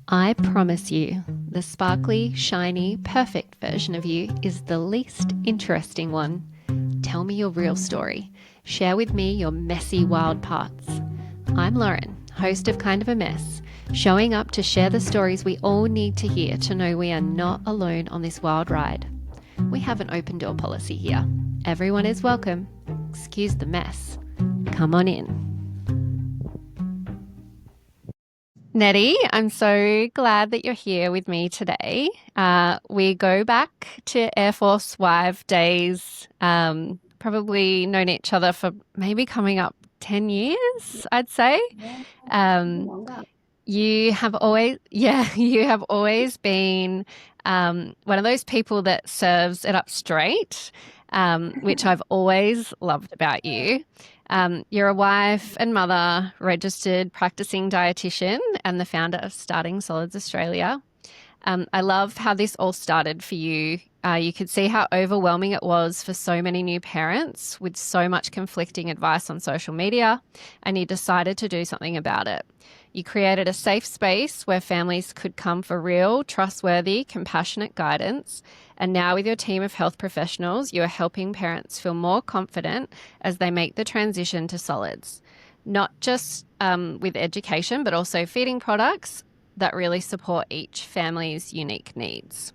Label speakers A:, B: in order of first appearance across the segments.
A: I promise you, the sparkly, shiny, perfect version of you is the least interesting one. Tell me your real story. Share with me your messy, wild parts. I'm Lauren, host of Kind of a Mess, showing up to share the stories we all need to hear to know we are not alone on this wild ride. We have an open door policy here. Everyone is welcome. Excuse the mess. Come on in. Nettie, I'm so glad that you're here with me today. We go back to Air Force Wife days, probably known each other for maybe coming up 10 years, I'd say.
B: Yeah,
A: Um,
B: longer.
A: you have always, yeah, you have always been one of those people that serves it up straight, which I've always loved about you. You're a wife and mother, registered practising dietitian, and the founder of Starting Solids Australia. I love how this all started for you. You could see how overwhelming it was for so many new parents with so much conflicting advice on social media, and you decided to do something about it. You created a safe space where families could come for real, trustworthy, compassionate guidance. And now, with your team of health professionals, you are helping parents feel more confident as they make the transition to solids, not just with education, but also feeding products that really support each family's unique needs.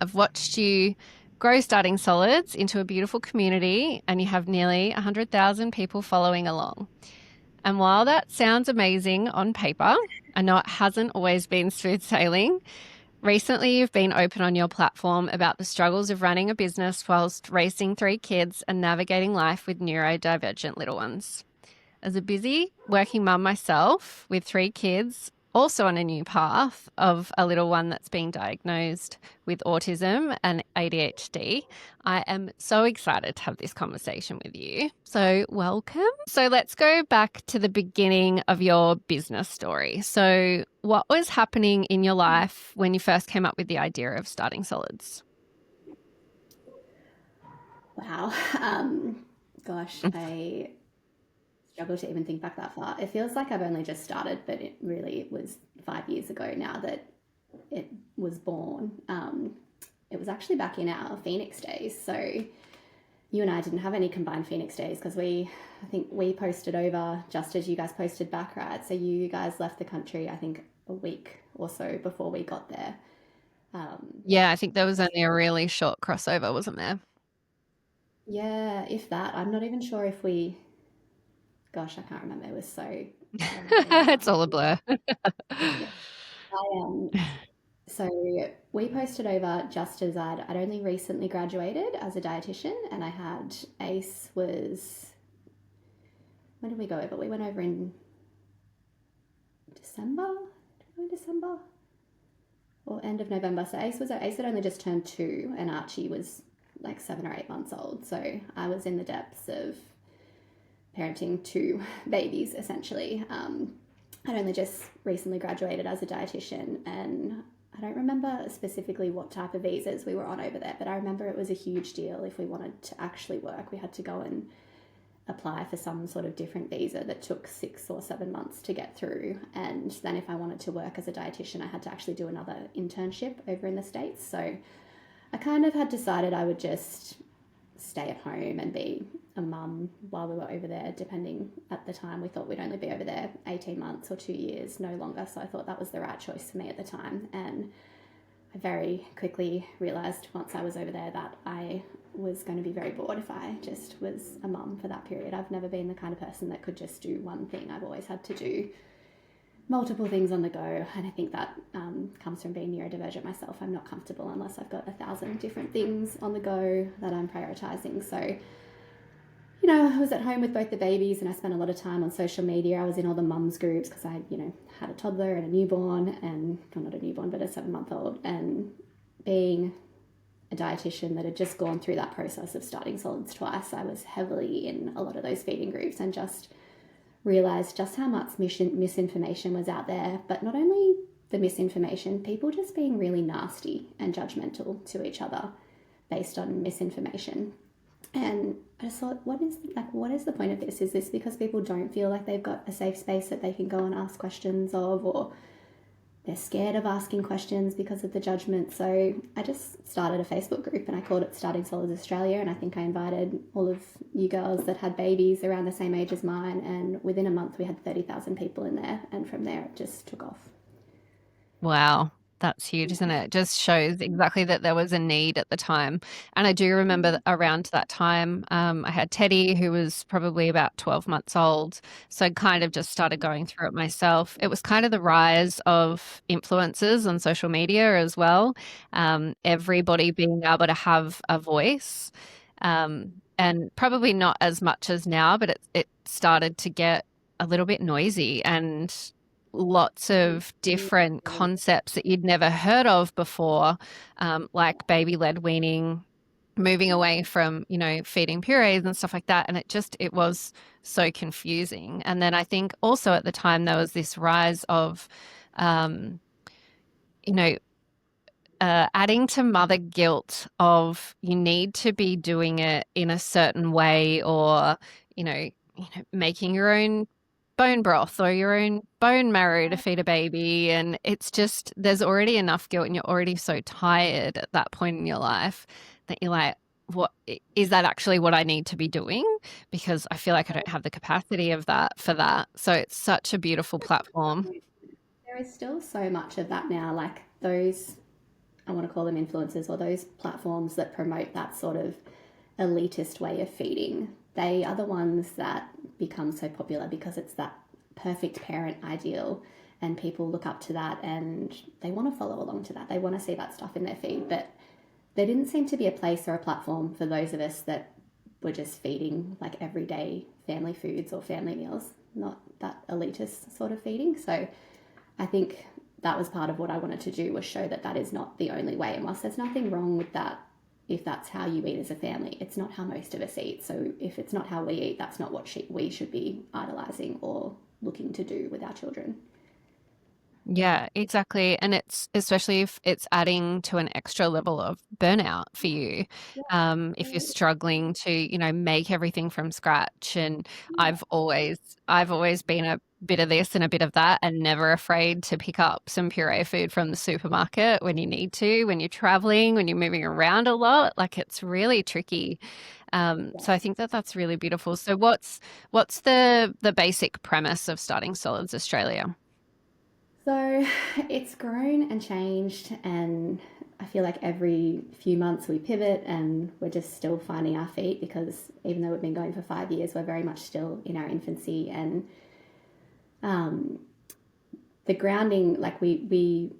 A: I've watched you grow Starting Solids into a beautiful community, and you have nearly 100,000 people following along. And while that sounds amazing on paper, I know it hasn't always been smooth sailing. Recently, you've been open on your platform about the struggles of running a business whilst raising 3 kids and navigating life with neurodivergent little ones. As a busy working mum myself with 3 kids, also on a new path of a little one that's been diagnosed with autism and ADHD, I am so excited to have this conversation with you. So, welcome. So, let's go back to the beginning of your business story. So, what was happening in your life when you first came up with the idea of Starting Solids?
B: Wow. Gosh, I struggle to even think back that far. It feels like I've only just started, but it was 5 years ago now that it was born. It was actually back in our Phoenix days. So you and I didn't have any combined Phoenix days because I think we posted over just as you guys posted back, right? So you guys left the country, I think, a week or so before we got there.
A: Yeah, I think there was only a really short crossover, wasn't there?
B: Yeah, if that. I'm not even sure if we Gosh, I can't remember. It was so long ago
A: It's
B: now.
A: all a blur.
B: Yeah. I So we posted over just as I'd only recently graduated as a dietitian, and I had Ace was when did we go over? We went over in December. Did we go in December or end of November? So Ace had only just turned 2, and Archie was like 7 or 8 months old. So I was in the depths of parenting 2 babies essentially. I'd only just recently graduated as a dietitian, and I don't remember specifically what type of visas we were on over there, but I remember it was a huge deal. If we wanted to actually work, we had to go and apply for some sort of different visa that took 6 or 7 months to get through. And then if I wanted to work as a dietitian, I had to actually do another internship over in the States. So I kind of had decided I would just stay at home and be a mum while we were over there, depending. At the time we thought we'd only be over there 18 months or 2 years, no longer. So I thought that was the right choice for me at the time. And I very quickly realised once I was over there that I was going to be very bored if I just was a mum for that period. I've never been the kind of person that could just do one thing. I've always had to do multiple things on the go, and I think that comes from being neurodivergent myself. I'm not comfortable unless I've got 1,000 different things on the go that I'm prioritizing. So I was at home with both the babies, and I spent a lot of time on social media. I was in all the mums groups because I had a toddler and a newborn, and well, not a newborn but a 7-month-old, and being a dietitian that had just gone through that process of starting solids twice, I was heavily in a lot of those feeding groups and just realized just how much misinformation was out there. But not only the misinformation, people just being really nasty and judgmental to each other based on misinformation. And I just thought, what is the point of this? Is this because people don't feel like they've got a safe space that they can go and ask questions of, or they're scared of asking questions because of the judgment. So I just started a Facebook group and I called it Starting Solids Australia. And I think I invited all of you girls that had babies around the same age as mine. And within a month, we had 30,000 people in there. And from there, it just took off.
A: Wow, that's huge, isn't it? It just shows exactly that there was a need at the time. And I do remember around that time, I had Teddy, who was probably about 12 months old. So I kind of just started going through it myself. It was kind of the rise of influencers on social media as well. Everybody being able to have a voice. And probably not as much as now, but it started to get a little bit noisy and lots of different concepts that you'd never heard of before, like baby-led weaning, moving away from, feeding purees and stuff like that. And it was so confusing. And then I think also at the time there was this rise of, um, you know, adding to mother guilt of you need to be doing it in a certain way or, making your own bone broth or your own bone marrow to feed a baby. And it's just, there's already enough guilt and you're already so tired at that point in your life that you're like, what is that actually what I need to be doing? Because I feel like I don't have the capacity of that for that. So it's such a beautiful platform.
B: There is still so much of that now, like those, I want to call them influencers, or those platforms that promote that sort of elitist way of feeding. They are the ones that become so popular because it's that perfect parent ideal and people look up to that and they want to follow along to that. They want to see that stuff in their feed. But there didn't seem to be a place or a platform for those of us that were just feeding like everyday family foods or family meals, not that elitist sort of feeding. So I think that was part of what I wanted to do, was show that that is not the only way. And whilst there's nothing wrong with that, if that's how you eat as a family, it's not how most of us eat. So if it's not how we eat, that's not what we should be idolizing or looking to do with our children.
A: Yeah, exactly. And it's especially if it's adding to an extra level of burnout for you. If you're struggling to, make everything from scratch. And I've always, I've always been a bit of this and a bit of that and never afraid to pick up some puree food from the supermarket when you need to, when you're traveling, when you're moving around a lot. Like it's really tricky. So I think that that's really beautiful. So what's the basic premise of Starting Solids Australia?
B: So it's grown and changed, and I feel like every few months we pivot and we're just still finding our feet, because even though we've been going for 5 years, we're very much still in our infancy. And um, the grounding, like we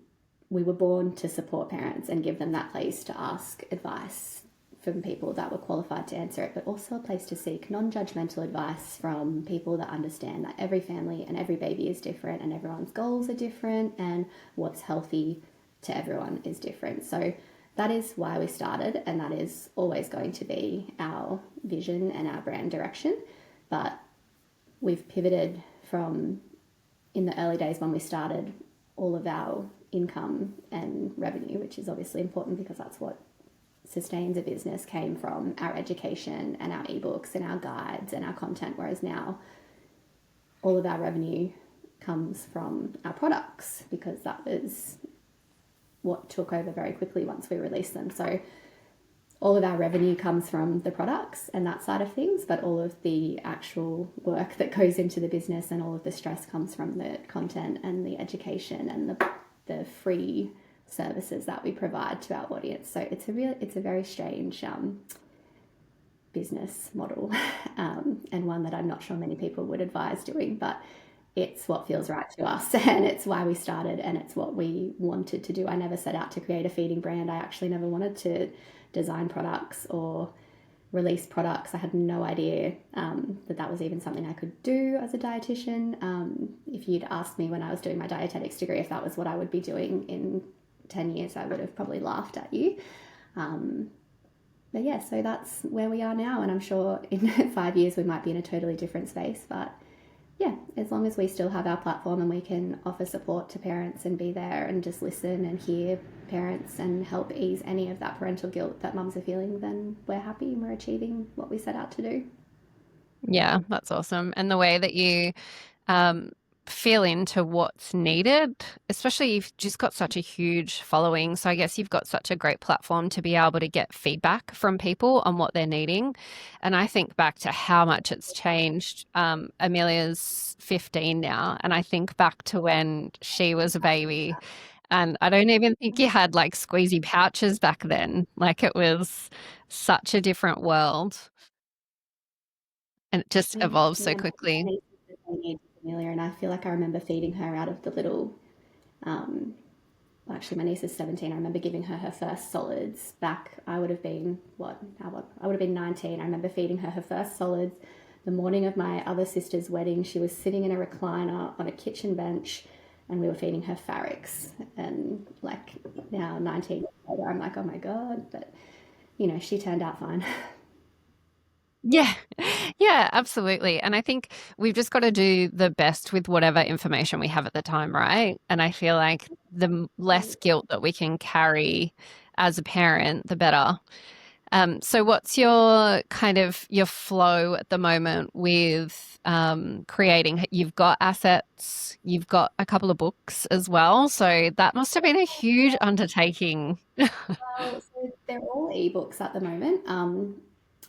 B: were born to support parents and give them that place to ask advice from people that were qualified to answer it, but also a place to seek non-judgmental advice from people that understand that every family and every baby is different and everyone's goals are different and what's healthy to everyone is different. So that is why we started, and that is always going to be our vision and our brand direction. But we've pivoted from, in the early days when we started, all of our income and revenue, which is obviously important because that's what sustains a business, came from our education and our ebooks and our guides and our content, whereas now all of our revenue comes from our products, because that was what took over very quickly once we released them. So all of our revenue comes from the products and that side of things, but all of the actual work that goes into the business and all of the stress comes from the content and the education and the free services that we provide to our audience. So it's a very strange business model, and one that I'm not sure many people would advise doing, but it's what feels right to us, and it's why we started, and it's what we wanted to do. I never set out to create a feeding brand. I actually never wanted to design products or release products. I had no idea that was even something I could do as a dietitian. If you'd asked me when I was doing my dietetics degree if that was what I would be doing in 10 years, I would have probably laughed at you. But yeah, so that's where we are now, and I'm sure in 5 years we might be in a totally different space. But yeah, as long as we still have our platform and we can offer support to parents and be there and just listen and hear parents and help ease any of that parental guilt that mums are feeling, then we're happy and we're achieving what we set out to do.
A: Yeah, that's awesome. And the way that you um, feel into what's needed, especially you've just got such a huge following. So I guess you've got such a great platform to be able to get feedback from people on what they're needing. And I think back to how much it's changed. Amelia's 15 now, and I think back to when she was a baby. And I don't even think you had like squeezy pouches back then. Like it was such a different world, and it just evolves so
B: Yeah, my
A: quickly.
B: niece is the same age as Amelia, and I feel like I remember feeding her out of the little. Um, well, actually, my niece is 17. I remember giving her her first solids back. I would have been I would have been 19. I remember feeding her her first solids the morning of my other sister's wedding. She was sitting in a recliner on a kitchen bench, and we were feeding her Farrix. And like now, 19 years later, I'm like, oh my god, but she turned out fine.
A: Yeah, yeah, absolutely. And I think we've just got to do the best with whatever information we have at the time, right? And I feel like the less guilt that we can carry as a parent, the better. So what's your kind of your flow at the moment with creating? You've got assets, you've got a couple of books as well. So that must have been a huge undertaking.
B: Well, so they're all ebooks at the moment.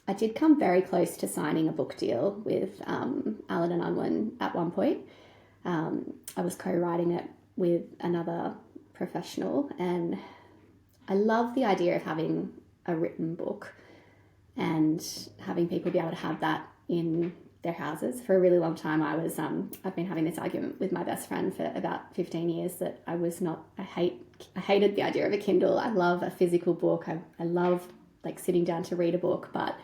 B: I did come very close to signing a book deal with Allen and Unwin at one point. I was co-writing it with another professional, and I love the idea of having a written book and having people be able to have that in their houses. For a really long time, I've been having this argument with my best friend for about 15 years that I hated the idea of a Kindle. I love a physical book. I love like sitting down to read a book, but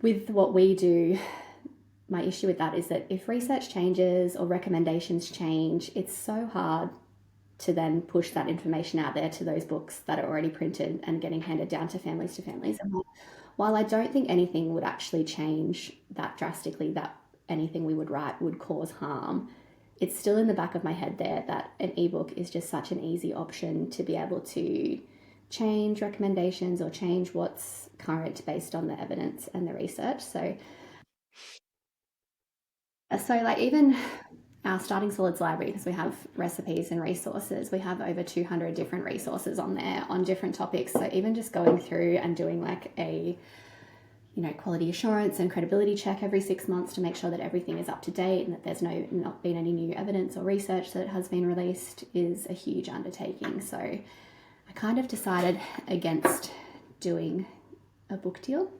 B: with what we do, my issue with that is that if research changes or recommendations change, it's so hard to then push that information out there to those books that are already printed and getting handed down to families to families. And while I don't think anything would actually change that drastically, that anything we would write would cause harm, it's still in the back of my head there that an ebook is just such an easy option to be able to change recommendations or change what's current based on the evidence and the research. So like even our Starting Solids library, because we have recipes and resources, we have over 200 different resources on there on different topics. So even just going through and doing like a quality assurance and credibility check every 6 months to make sure that everything is up to date and that there's not been any new evidence or research that has been released is a huge undertaking. So I kind of decided against doing a book deal,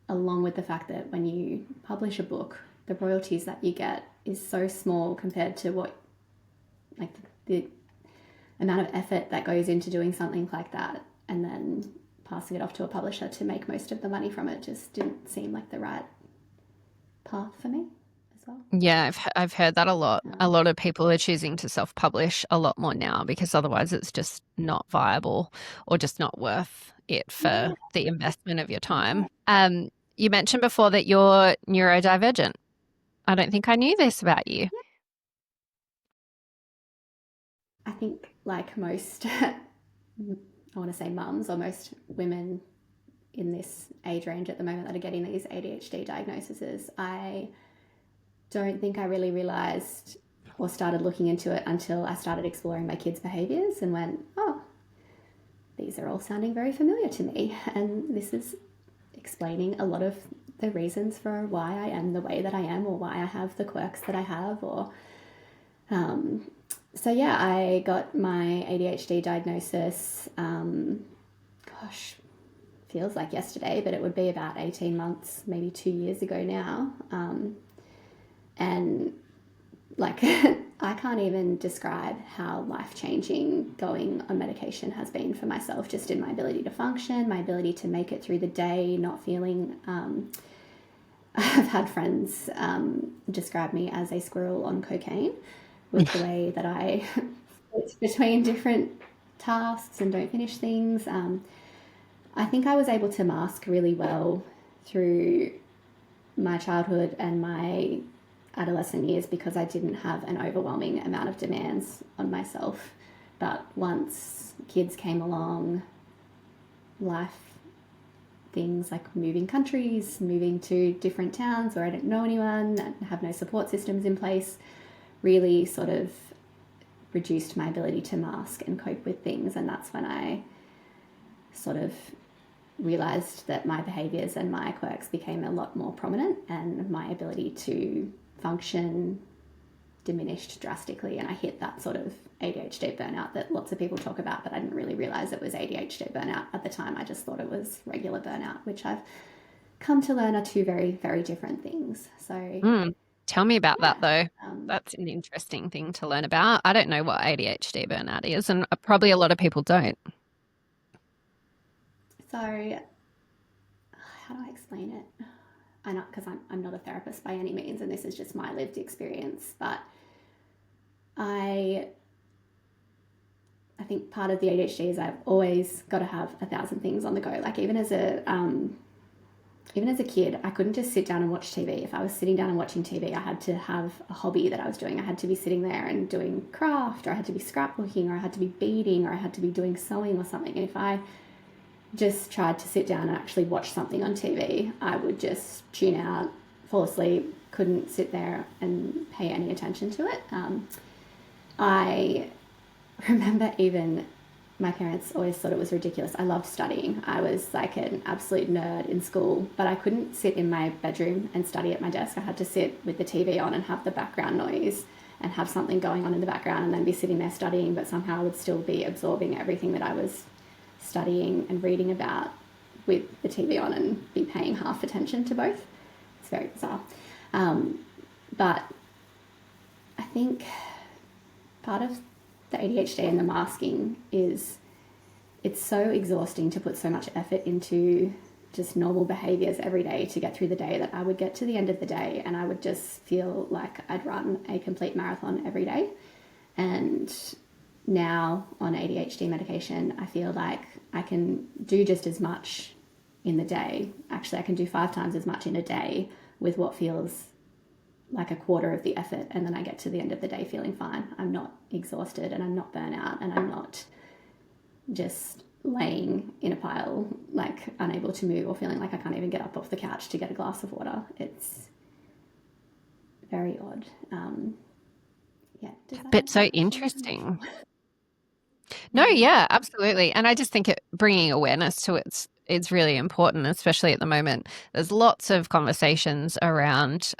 B: along with the fact that when you publish a book, the royalties that you get is so small compared to what, like the amount of effort that goes into doing something like that and then passing it off to a publisher to make most of the money from it just didn't seem like the right path for me as well.
A: Yeah, I've heard that a lot. A lot of people are choosing to self-publish a lot more now because otherwise it's just not viable or just not worth it
B: Yeah,
A: for the investment of your
B: yeah.
A: time. You mentioned before that you're neurodivergent. I don't think I knew this about you.
B: I think like most, I want to say mums or most women in this age range at the moment that are getting these ADHD diagnoses, I don't think I really realized or started looking into it until I started exploring my kids' behaviors and went, oh, these are all sounding very familiar to me. And this is explaining a lot of the reasons for why I am the way that I am or why I have the quirks that I have. So yeah, I got my ADHD diagnosis, gosh, feels like yesterday, but it would be about 18 months, maybe 2 years ago now. And like, I can't even describe how life-changing going on medication has been for myself, just in my ability to function, my ability to make it through the day, not feeling... I've had friends describe me as a squirrel on cocaine with the way that I switch between different tasks and don't finish things. I think I was able to mask really well through my childhood and my adolescent years because I didn't have an overwhelming amount of demands on myself. But once kids came along, life things like moving countries, moving to different towns where I don't know anyone, and have no support systems in place, really sort of reduced my ability to mask and cope with things. And that's when I sort of realized that my behaviors and my quirks became a lot more prominent, and my ability to function diminished drastically. And I hit that sort of ADHD burnout that lots of people talk about, but I didn't really realize it was ADHD burnout at the time. I just thought it was regular burnout, which I've come to learn are two very, very different things. So
A: Tell me about that though.
B: um,
A: That's an interesting thing to learn about. I don't know what ADHD burnout is, and probably a lot of people don't.
B: so how do I explain it? I know, because I'm not a therapist by any means, and this is just my lived experience, but I think part of the ADHD is I've always got to have 1,000 things on the go. Like even as a kid, I couldn't just sit down and watch TV. If I was sitting down and watching TV, I had to have a hobby that I was doing. I had to be sitting there and doing craft, or I had to be scrapbooking, or I had to be beading, or I had to be doing sewing or something. And if I just tried to sit down and actually watch something on TV, I would just tune out, fall asleep, couldn't sit there and pay any attention to it. I remember even my parents always thought it was ridiculous. I loved studying. I was like an absolute nerd in school, but I couldn't sit in my bedroom and study at my desk. I had to sit with the TV on and have the background noise and have something going on in the background, and then be sitting there studying, but somehow I would still be absorbing everything that I was studying and reading about with the TV on, and be paying half attention to both. It's very bizarre. But I think part of the ADHD and the masking is it's so exhausting to put so much effort into just normal behaviors every day to get through the day, that I would get to the end of the day and I would just feel like I'd run a complete marathon every day. And now on ADHD medication, I feel like I can do just as much in the day. Actually, I can do 5 times as much in a day with what feels like a quarter of the effort, and then I get to the end of the day feeling fine. I'm not exhausted, and I'm not burnt out, and I'm not just laying in a pile like unable to move, or feeling like I can't even get up off the couch to get a glass of water. It's very odd.
A: But so interesting. No, yeah, absolutely. And I just think bringing awareness to it's really important, especially at the moment. There's lots of conversations around,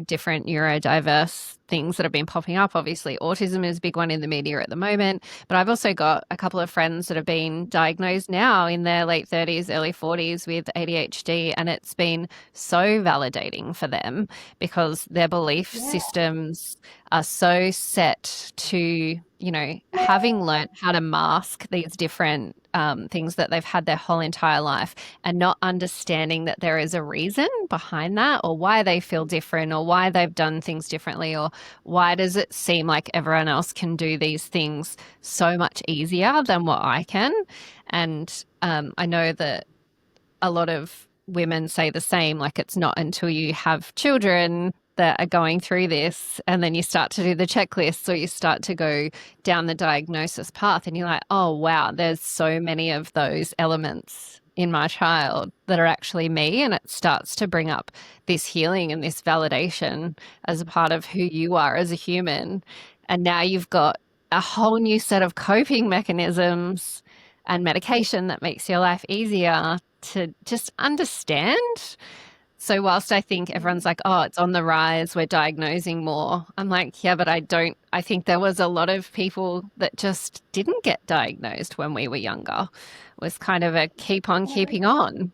A: different neurodiverse things that have been popping up. Obviously, autism is a big one in the media at the moment. But I've also got a couple of friends that have been diagnosed now in their late 30s, early 40s with ADHD. And it's been so validating for them, because their belief systems are so set to, having learnt how to mask these different things that they've had their whole entire life, and not understanding that there is a reason behind that, or why they feel different, or why they've done things differently, or why does it seem like everyone else can do these things so much easier than what I can. And I know that a lot of women say the same, like it's not until you have children that are going through this, and then you start to do the checklists, or you start to go down the diagnosis path, and you're like, oh wow, there's so many of those elements in my child that are actually me. And it starts to bring up this healing and this validation as a part of who you are as a human. And now you've got a whole new set of coping mechanisms and medication that makes your life easier to just understand. So whilst I think everyone's like, oh, it's on the rise, we're diagnosing more, I'm like, yeah, but I think there was a lot of people that just didn't get diagnosed when we were younger. It was kind of a keep on keeping on.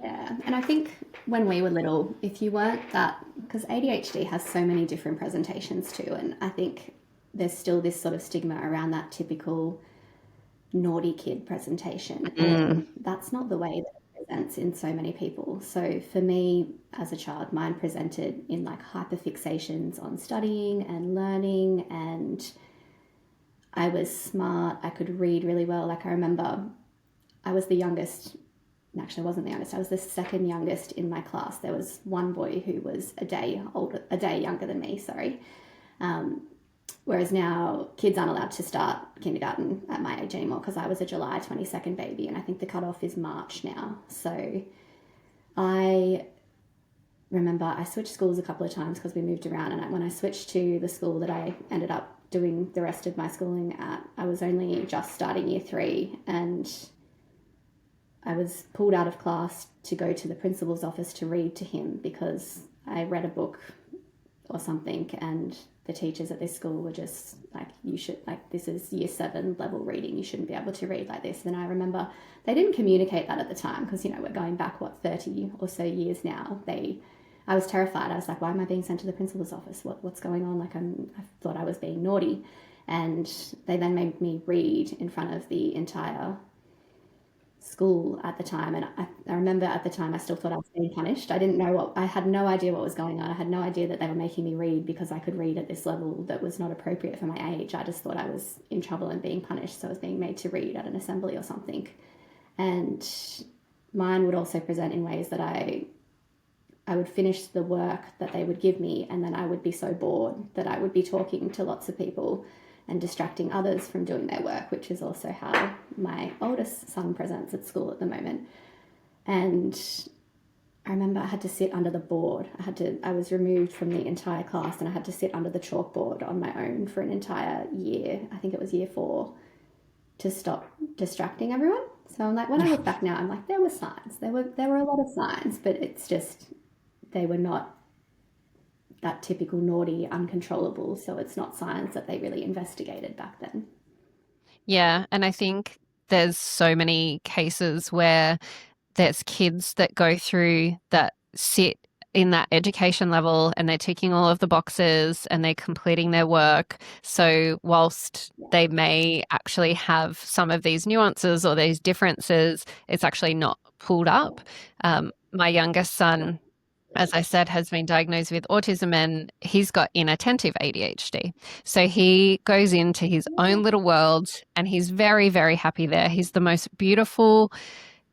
B: Yeah, and I think when we were little, if you weren't that, because ADHD has so many different presentations too, and I think there's still this sort of stigma around that typical naughty kid presentation, and that's not the way that it presents in so many people. So for me as a child, mine presented in like hyperfixations on studying and learning, and I was smart, I could read really well. Like I remember I was the youngest. Actually, I wasn't the youngest. I was the second youngest in my class. There was one boy who was a day younger than me. Sorry, Whereas now kids aren't allowed to start kindergarten at my age anymore because I was a July 22nd baby, and I think the cutoff is March now. So I remember I switched schools a couple of times because we moved around, and when I switched to the school that I ended up doing the rest of my schooling at, I was only just starting year 3, and I was pulled out of class to go to the principal's office to read to him because I read a book or something, and the teachers at this school were just like, you should, like, this is year 7 level reading, you shouldn't be able to read like this. And I remember they didn't communicate that at the time because, you know, we're going back, 30 or so years now. I was terrified. I was like, why am I being sent to the principal's office? What's going on? Like, I thought I was being naughty. And they then made me read in front of the entire school at the time, and I remember at the time I still thought I was being punished. I had no idea what was going on. I had no idea that they were making me read because I could read at this level that was not appropriate for my age. I just thought I was in trouble and being punished, so I was being made to read at an assembly or something. And mine would also present in ways that I would finish the work that they would give me, and then I would be so bored that I would be talking to lots of people and distracting others from doing their work, which is also how my oldest son presents at school at the moment. And I remember I had to sit under the board. I was removed from the entire class, and I had to sit under the chalkboard on my own for an entire year. I think it was year 4, to stop distracting everyone. So I'm like, when I look back now, I'm like, there were signs. There were a lot of signs, but it's just, they were not that typical naughty, uncontrollable. So it's not signs that they really investigated back then.
A: Yeah, and I think there's so many cases where there's kids that go through that sit in that education level and they're ticking all of the boxes and they're completing their work. So whilst they may actually have some of these nuances or these differences, it's actually not pulled up. My youngest son, as I said, has been diagnosed with autism, and he's got inattentive ADHD. So he goes into his own little world and he's very, very happy there. He's the most beautiful,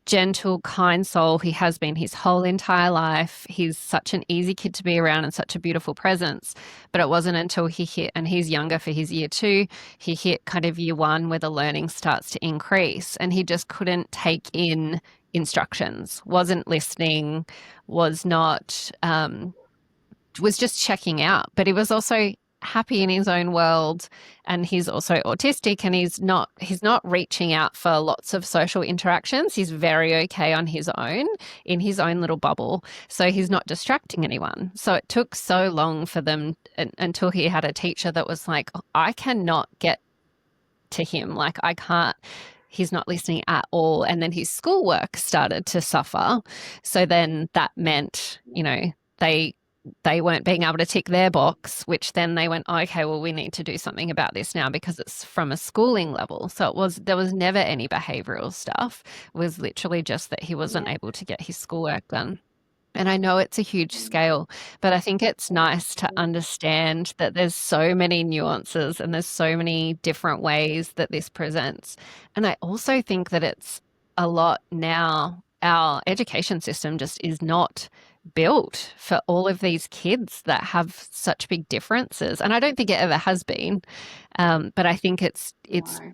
A: gentle, kind soul. He has been his whole entire life. He's such an easy kid to be around and such a beautiful presence. But it wasn't until he hit, and he's younger for his year 2, he hit kind of year 1 where the learning starts to increase, and he just couldn't take in instructions, wasn't listening, was not, was just checking out. But he was also happy in his own world, and he's also autistic, and he's not reaching out for lots of social interactions. He's very okay on his own in his own little bubble, so he's not distracting anyone. So it took so long for them until he had a teacher that was like, I cannot get to him, like I can't, he's not listening at all. And then his schoolwork started to suffer. So then that meant, you know, they weren't being able to tick their box, which then they went, oh, okay, well, we need to do something about this now because it's from a schooling level. So there was never any behavioral stuff. It was literally just that he wasn't able to get his schoolwork done. And I know it's a huge scale, but I think it's nice to understand that there's so many nuances and there's so many different ways that this presents. And I also think that it's a lot now, our education system just is not built for all of these kids that have such big differences. And I don't think it ever has been. But I think it's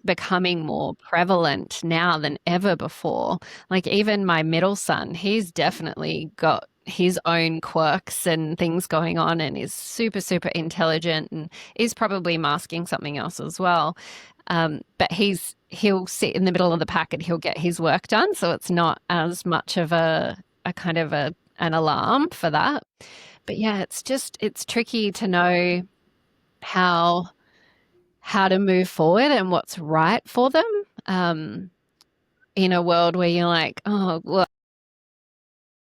A: becoming more prevalent now than ever before. Like even my middle son, he's definitely got his own quirks and things going on and is super, super intelligent and is probably masking something else as well. But he'll sit in the middle of the pack and he'll get his work done. So it's not as much of a kind of an alarm for that. But yeah, it's tricky to know how to move forward and what's right for them, in a world where you're like, oh, well,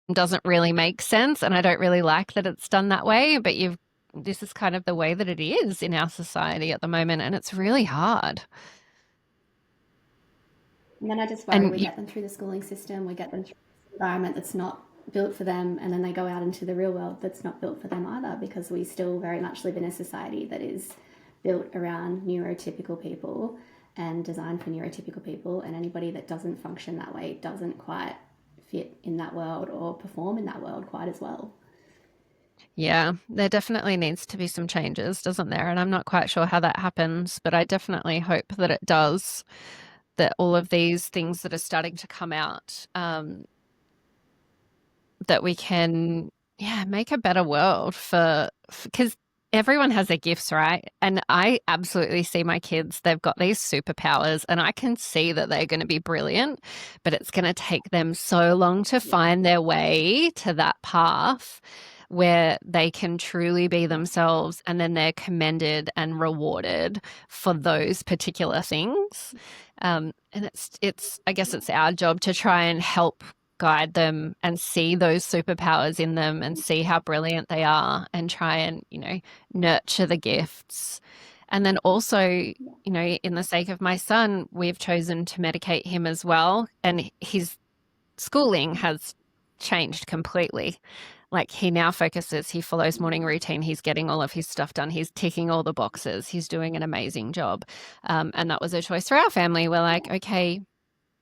A: it doesn't really make sense, and I don't really like that it's done that way, but this is kind of the way that it is in our society at the moment, and it's really hard.
B: And then I just worry we get them through the schooling system, we get them through this environment that's not built for them, and then they go out into the real world that's not built for them either, because we still very much live in a society that is built around neurotypical people and designed for neurotypical people, and anybody that doesn't function that way doesn't quite fit in that world or perform in that world quite as well.
A: Yeah, there definitely needs to be some changes, doesn't there? And I'm not quite sure how that happens, but I definitely hope that it does, that all of these things that are starting to come out, that we can, yeah, make a better world for, because everyone has their gifts, right? And I absolutely see my kids, they've got these superpowers, and I can see that they're going to be brilliant, but it's going to take them so long to
B: Yeah.
A: find their way to that path where they can truly be
B: Yeah.
A: themselves, and then they're commended and rewarded for those particular things. And I guess
B: Yeah.
A: it's our job to try and help guide them and see those superpowers in them and see how brilliant they are and try and, nurture the gifts. And then also, in the sake of my son, we've chosen to medicate him as well. And his schooling has changed completely. Like he now focuses, he follows morning routine, he's getting all of his stuff done, he's ticking all the boxes, he's doing an amazing job. And that was a choice for our family. We're like, okay,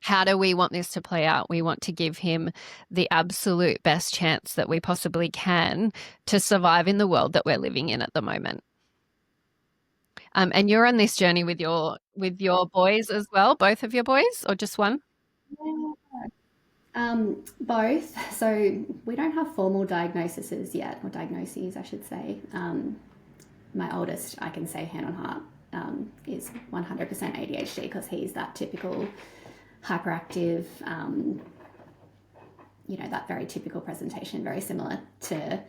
A: how do we want this to play out? We want to give him the absolute best chance that we possibly can to survive in the world that we're living in at the moment. And you're on this journey with your boys as well, both of your boys, or just one?
B: Both. So we don't have formal diagnoses yet, or diagnoses, I should say. My oldest, I can say hand on heart, is 100% ADHD because he's that typical hyperactive, that very typical presentation, very similar to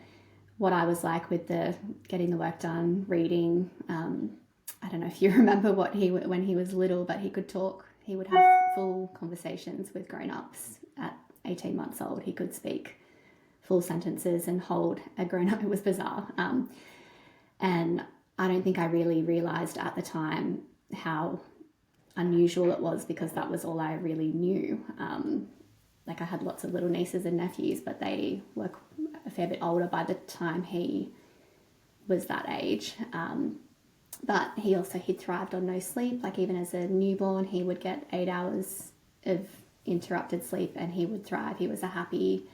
B: what I was like with the getting the work done, reading. I don't know if you remember when he was little, but he could talk. He would have full conversations with grown-ups at 18 months old. He could speak full sentences and hold a grown-up. It was bizarre. And I don't think I really realised at the time how unusual it was because that was all I really knew. Like I had lots of little nieces and nephews, but they were a fair bit older by the time he was that age. But he'd thrived on no sleep. Like even as a newborn, he would get 8 hours of interrupted sleep and he would thrive. He was a happy,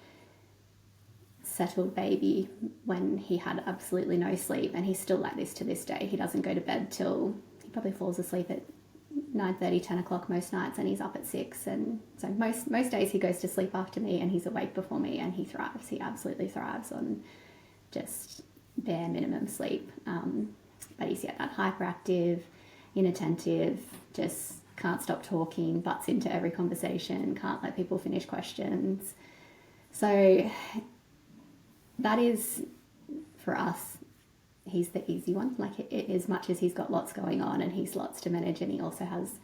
B: settled baby when he had absolutely no sleep, and he's still like this to this day. He doesn't go to bed till he probably falls asleep at 9:30, 10 o'clock most nights, and he's up at 6. And so most days he goes to sleep after me and he's awake before me, and he thrives. He absolutely thrives on just bare minimum sleep. But he's that hyperactive, inattentive, just can't stop talking, butts into every conversation, can't let people finish questions. So that is, for us, he's the easy one. Like as much as he's got lots going on and he's lots to manage, and he also has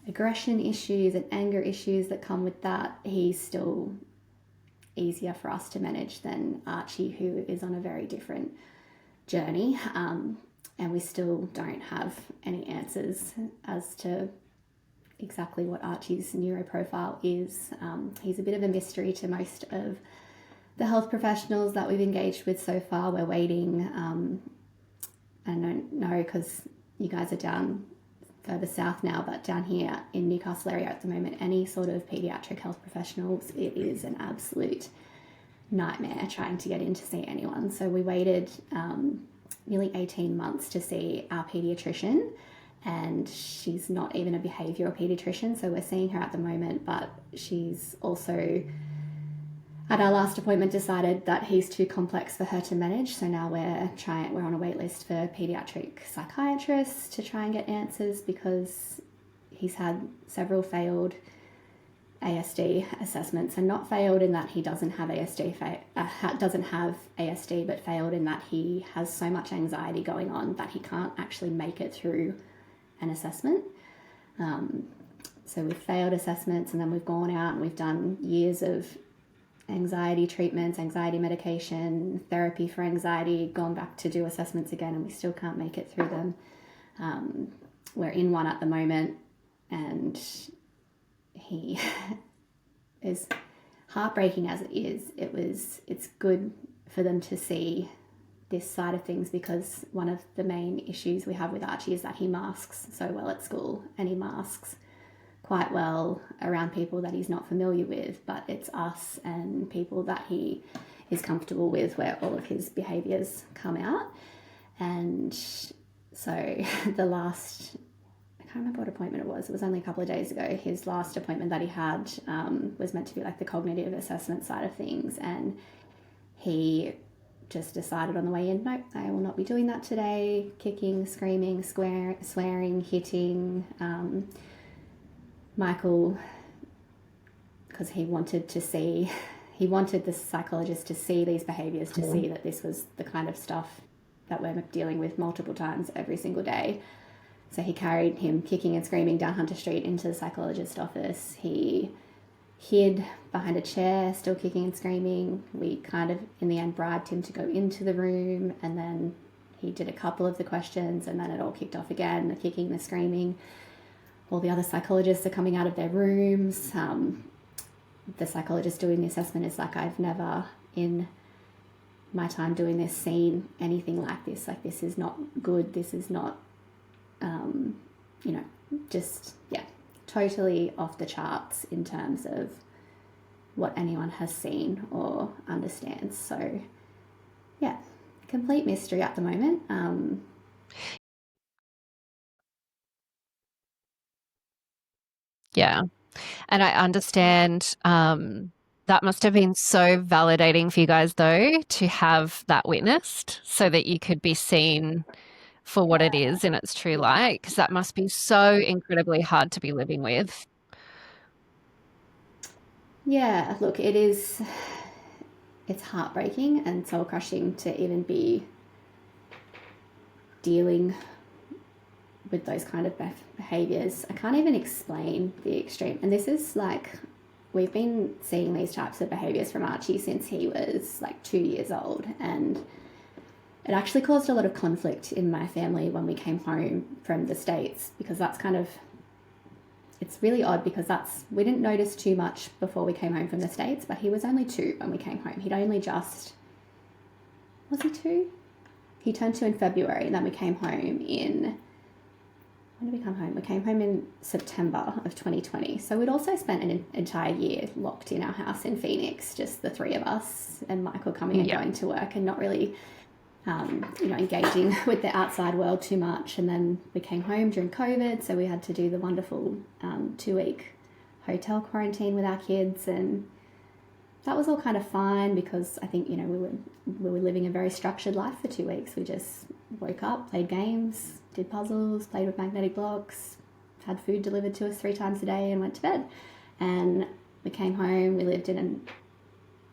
B: aggression issues and anger issues that come with that, he's still easier for us to manage than Archie, who is on a very different journey. And we still don't have any answers as to exactly what Archie's neuroprofile is. He's a bit of a mystery to most of the health professionals that we've engaged with so far. We're waiting. I don't know because you guys are down further south now, but down here in Newcastle area at the moment, any sort of paediatric health professionals, it is an absolute nightmare trying to get in to see anyone. So we waited nearly 18 months to see our paediatrician, and she's not even a behavioural paediatrician, so we're seeing her at the moment, but she's also at our last appointment decided that he's too complex for her to manage. So now we're on a wait list for paediatric psychiatrists to try and get answers, because he's had several failed ASD assessments, and not failed in that he doesn't have ASD, but failed in that he has so much anxiety going on that he can't actually make it through an assessment. So we've failed assessments, and then we've gone out and we've done years of anxiety treatments, anxiety medication, therapy for anxiety, gone back to do assessments again, and we still can't make it through them. We're in one at the moment, and he is heartbreaking as it is. It's good for them to see this side of things, because one of the main issues we have with Archie is that he masks so well at school, and he masks quite well around people that he's not familiar with, but it's us and people that he he's comfortable with where all of his behaviours come out. And so the last, I can't remember what appointment it was only a couple of days ago. His last appointment that he had was meant to be like the cognitive assessment side of things, and he just decided on the way in, nope, I will not be doing that today. Kicking, screaming, swearing, hitting. Michael, because he wanted the psychologist to see these behaviours, to see that this was the kind of stuff that we're dealing with multiple times every single day. So he carried him kicking and screaming down Hunter Street into the psychologist's office. He hid behind a chair, still kicking and screaming. We kind of, in the end, bribed him to go into the room, and then he did a couple of the questions, and then it all kicked off again, the kicking, the screaming. All the other psychologists are coming out of their rooms. The psychologist doing the assessment is like, I've never in my time doing this seen anything like this. Like, this is not good. This is not, just, yeah, totally off the charts in terms of what anyone has seen or understands. So, yeah, complete mystery at the moment.
A: Yeah. And I understand that must have been so validating for you guys, though, to have that witnessed so that you could be seen for what it is in its true light, because that must be so incredibly hard to be living with.
B: Yeah, look, it's heartbreaking and soul crushing to even be dealing with those kind of behaviors. I can't even explain the extreme. And this is like, we've been seeing these types of behaviors from Archie since he was like 2 years old. And it actually caused a lot of conflict in my family when we came home from the States, because that's kind of, it's really odd because we didn't notice too much before we came home from the States, but he was only 2 when we came home. He'd only just, was he 2? He turned 2 in February, and then we came home when did we come home? We came home in September of 2020. So we'd also spent an entire year locked in our house in Phoenix, just the 3 of us, and Michael coming and going to work and not really, engaging with the outside world too much. And then we came home during COVID, so we had to do the wonderful 2-week hotel quarantine with our kids, and that was all kind of fine because I think, we were living a very structured life for 2 weeks. We just woke up, played games, did puzzles, played with magnetic blocks, had food delivered to us 3 times a day, and went to bed. And we came home, we lived in an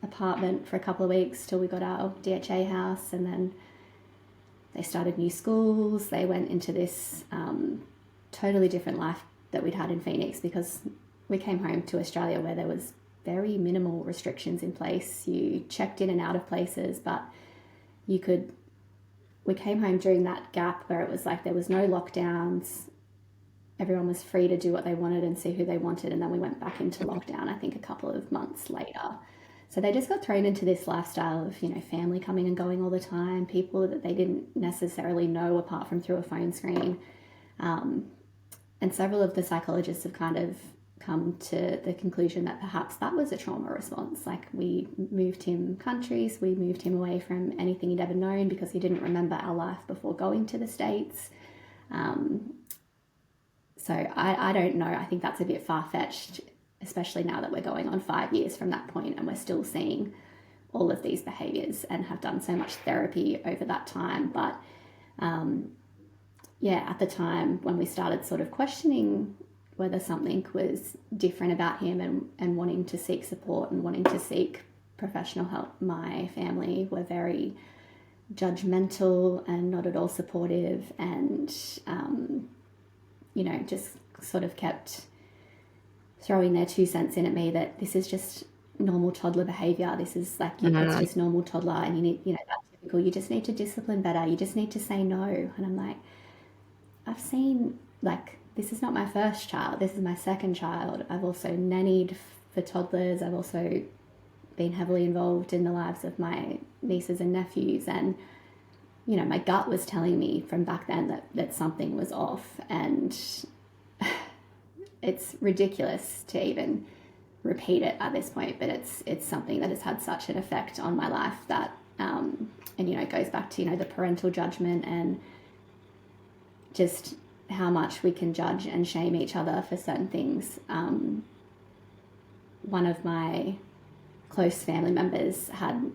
B: apartment for a couple of weeks till we got our DHA house, and then they started new schools. They went into this totally different life that we'd had in Phoenix, because we came home to Australia where there was very minimal restrictions in place. You checked in and out of places, but we came home during that gap where it was like there was no lockdowns. Everyone was free to do what they wanted and see who they wanted. And then we went back into lockdown, I think a couple of months later. So they just got thrown into this lifestyle of, family coming and going all the time, people that they didn't necessarily know apart from through a phone screen. And several of the psychologists have kind of come to the conclusion that perhaps that was a trauma response. Like, we moved him countries, we moved him away from anything he'd ever known because he didn't remember our life before going to the States. So I don't know. I think that's a bit far-fetched, especially now that we're going on 5 years from that point and we're still seeing all of these behaviours and have done so much therapy over that time. But at the time when we started sort of questioning whether something was different about him and wanting to seek support and wanting to seek professional help, my family were very judgmental and not at all supportive, and just sort of kept throwing their 2 cents in at me that this is just normal toddler behavior. This is like, it's just normal toddler, and you need, that's typical. You just need to discipline better. You just need to say no. And I'm like, I've seen, like, this is not my first child. This is my second child. I've also nannied for toddlers. I've also been heavily involved in the lives of my nieces and nephews. And, my gut was telling me from back then that something was off. And it's ridiculous to even repeat it at this point, but it's something that has had such an effect on my life that and it goes back to the parental judgment and just how much we can judge and shame each other for certain things. One of my close family members had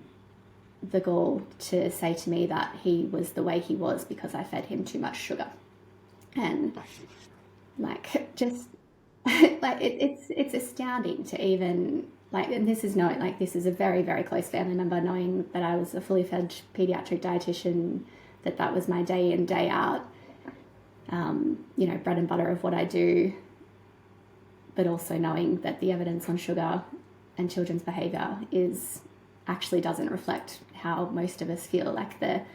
B: the gall to say to me that he was the way he was because I fed him too much sugar. And just it's astounding to even and this is this is a very, very close family member, knowing that I was a fully fledged pediatric dietitian, that was my day in, day out, bread and butter of what I do, but also knowing that the evidence on sugar and children's behaviour actually doesn't reflect how most of us feel. The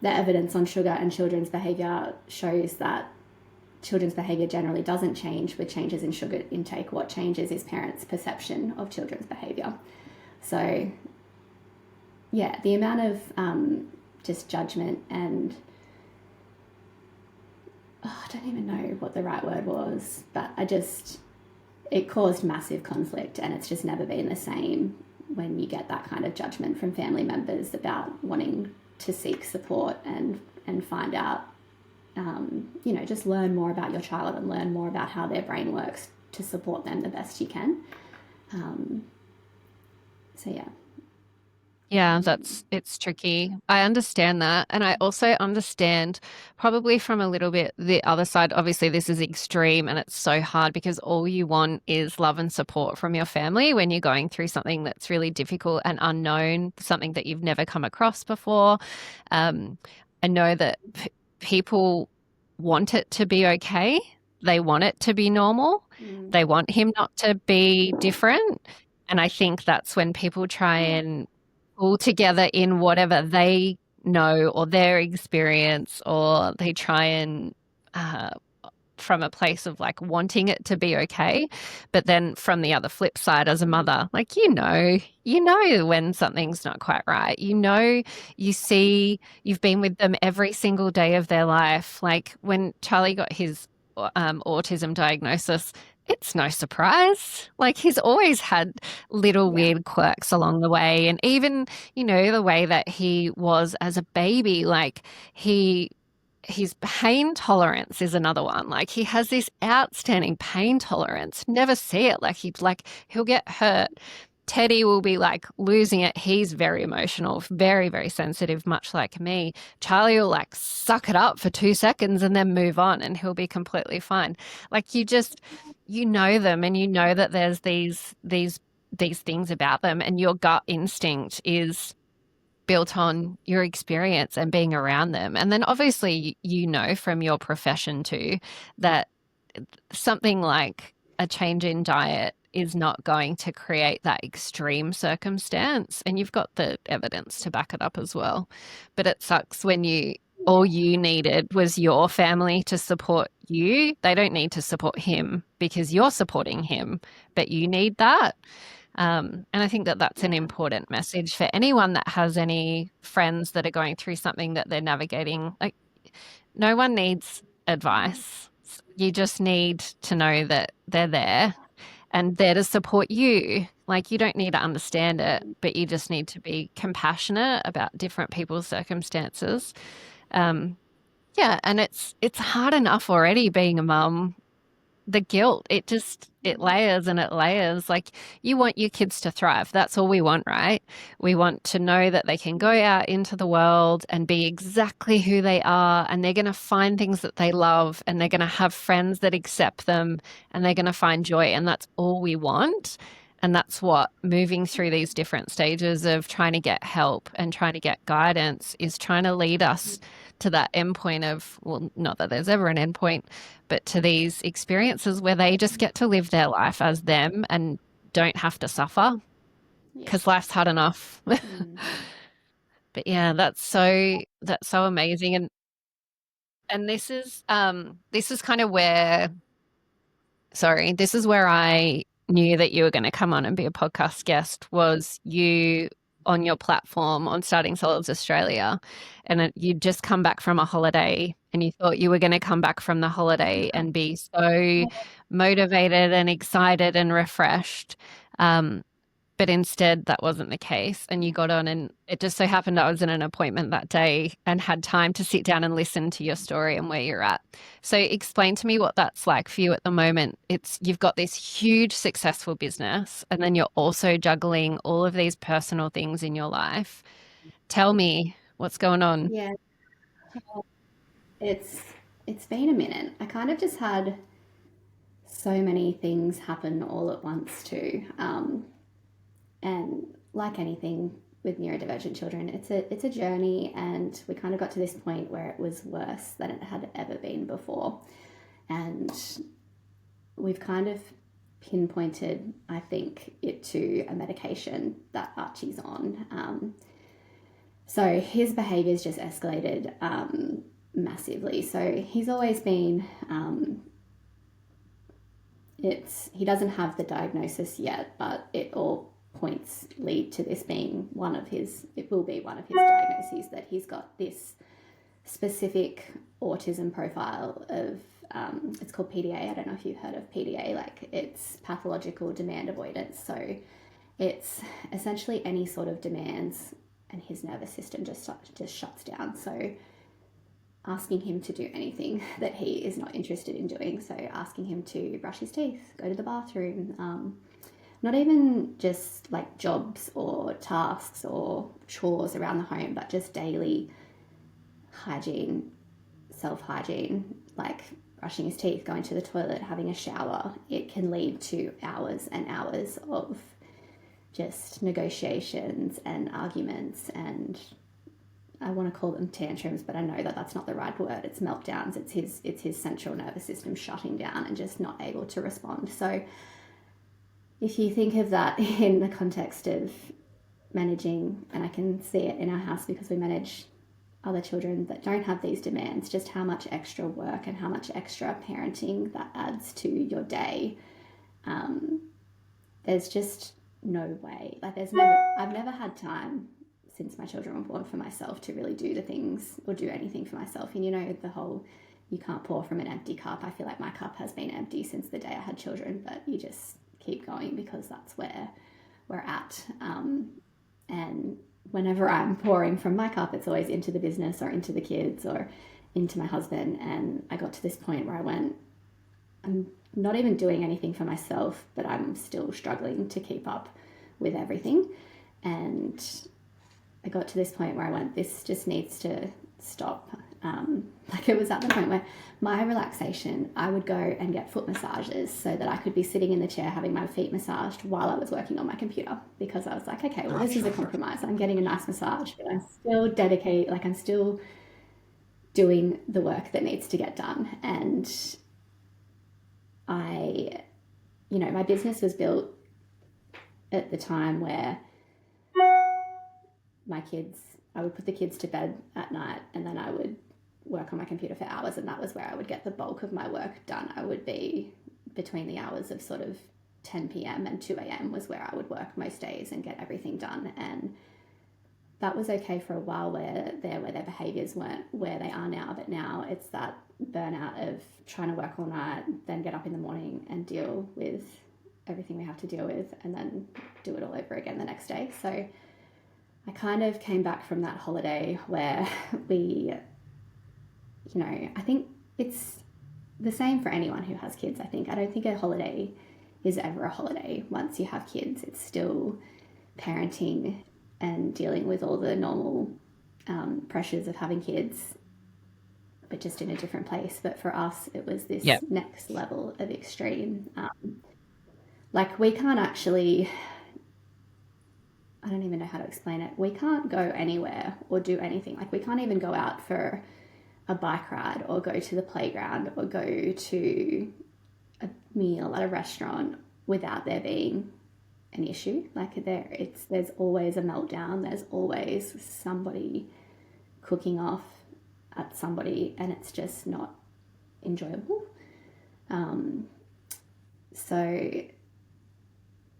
B: evidence on sugar and children's behaviour shows that children's behaviour generally doesn't change with changes in sugar intake. What changes is parents' perception of children's behaviour. So, yeah, the amount of just judgment and I don't even know what the right word was, but it caused massive conflict, and it's just never been the same when you get that kind of judgment from family members about wanting to seek support and find out, just learn more about your child and learn more about how their brain works to support them the best you can. So yeah.
A: Yeah, it's tricky. I understand that. And I also understand probably from a little bit the other side. Obviously, this is extreme and it's so hard because all you want is love and support from your family when you're going through something that's really difficult and unknown, something that you've never come across before. I know that people want it to be okay. They want it to be normal. They want him not to be different. And I think that's when people try and pull together in whatever they know or their experience, or they try and from a place of wanting it to be okay. But then from the other flip side, as a mother, you know when something's not quite right. You see, you've been with them every single day of their life. When Charlie got his autism diagnosis, it's no surprise. He's always had little weird quirks along the way. And even, the way that he was as a baby, his pain tolerance is another one. He has this outstanding pain tolerance. Never see it. He'll get hurt. Teddy will be losing it. He's very emotional, very, very sensitive, much like me. Charlie will suck it up for 2 seconds and then move on, and he'll be completely fine. You know them, and you know that there's these things about them, and your gut instinct is built on your experience and being around them. And then obviously from your profession too that something like a change in diet is not going to create that extreme circumstance, and you've got the evidence to back it up as well. But it sucks when all you needed was your family to support you. They don't need to support him because you're supporting him, but you need that. And I think that that's an important message for anyone that has any friends that are going through something that they're navigating. No one needs advice. You just need to know that they're there and there to support you. You don't need to understand it, but you just need to be compassionate about different people's circumstances. Yeah, and it's hard enough already being a mum. The guilt, it layers and it layers. You want your kids to thrive. That's all we want, right? We want to know that they can go out into the world and be exactly who they are, and they're going to find things that they love, and they're going to have friends that accept them, and they're going to find joy. And that's all we want. And that's what moving through these different stages of trying to get help and trying to get guidance is trying to lead us to that end point of, well, not that there's ever an end point, but to these experiences where they just get to live their life as them and don't have to suffer because life's hard enough. But yeah, that's so amazing. And this is kind of where, this is where I knew that you were going to come on and be a podcast guest, was you on your platform on Starting Solids Australia, and you'd just come back from a holiday, and you thought you were going to come back from the holiday and be so motivated and excited and refreshed. But instead, that wasn't the case. And you got on, and it just so happened I was in an appointment that day and had time to sit down and listen to your story and where you're at. So, explain to me what that's like for you at the moment. It's you've got this huge successful business, and then you're also juggling all of these personal things in your life. Tell me what's going on.
B: Yeah, it's it's been a minute. I kind of just had so many things happen all at once too. And like anything with neurodivergent children, it's a journey, and we kind of got to this point where it was worse than it had ever been before, and we've kind of pinpointed, I think, it to a medication that Archie's on. So his behaviour's just escalated massively. So he's always been he doesn't have the diagnosis yet, but it all points lead to this being it will be one of his diagnoses, that he's got this specific autism profile of, it's called PDA. I don't know if you've heard of PDA, like it's pathological demand avoidance. So it's essentially any sort of demands and his nervous system just shuts down. So asking him to do anything that he is not interested in doing. So asking him to brush his teeth, go to the bathroom, not even just like jobs or tasks or chores around the home, but just daily hygiene, self-hygiene, like brushing his teeth, going to the toilet, having a shower. It can lead to hours and hours of just negotiations and arguments, and I want to call them tantrums, but I know that that's not the right word. It's meltdowns. It's his central nervous system shutting down and just not able to respond. So if you think of that in the context of managing, and I can see it in our house because we manage other children that don't have these demands, just how much extra work and how much extra parenting that adds to your day. There's just no way. Like I've never had time since my children were born for myself to really do the things or do anything for myself. And you know, the whole, you can't pour from an empty cup. I feel like my cup has been empty since the day I had children, but you just keep going because that's where we're at. And whenever I'm pouring from my cup, it's always into the business or into the kids or into my husband. And I got to this point where I went, I'm not even doing anything for myself, but I'm still struggling to keep up with everything. And I got to this point where I went, this just needs to stop. Like it was at the point where my relaxation, I would go and get foot massages so that I could be sitting in the chair having my feet massaged while I was working on my computer, because I was like, okay, well, this is a compromise. I'm getting a nice massage, but I'm still dedicated, like I'm still doing the work that needs to get done. And my business was built at the time where I would put the kids to bed at night and then I would work on my computer for hours, and that was where I would get the bulk of my work done. I would be between the hours of sort of 10 p.m. and 2 a.m. was where I would work most days and get everything done. And that was okay for a while where their behaviors weren't where they are now, but now it's that burnout of trying to work all night, then get up in the morning and deal with everything we have to deal with and then do it all over again the next day. So I kind of came back from that holiday where I think it's the same for anyone who has kids. I don't think a holiday is ever a holiday once you have kids. It's still parenting and dealing with all the normal pressures of having kids, but just in a different place. But for us, it was this next level of extreme. Like we can't actually, I don't even know how to explain it. We can't go anywhere or do anything. Like we can't even go out for a bike ride or go to the playground or go to a meal at a restaurant without there being an issue. Like there's always a meltdown. There's always somebody cooking off at somebody, and it's just not enjoyable. So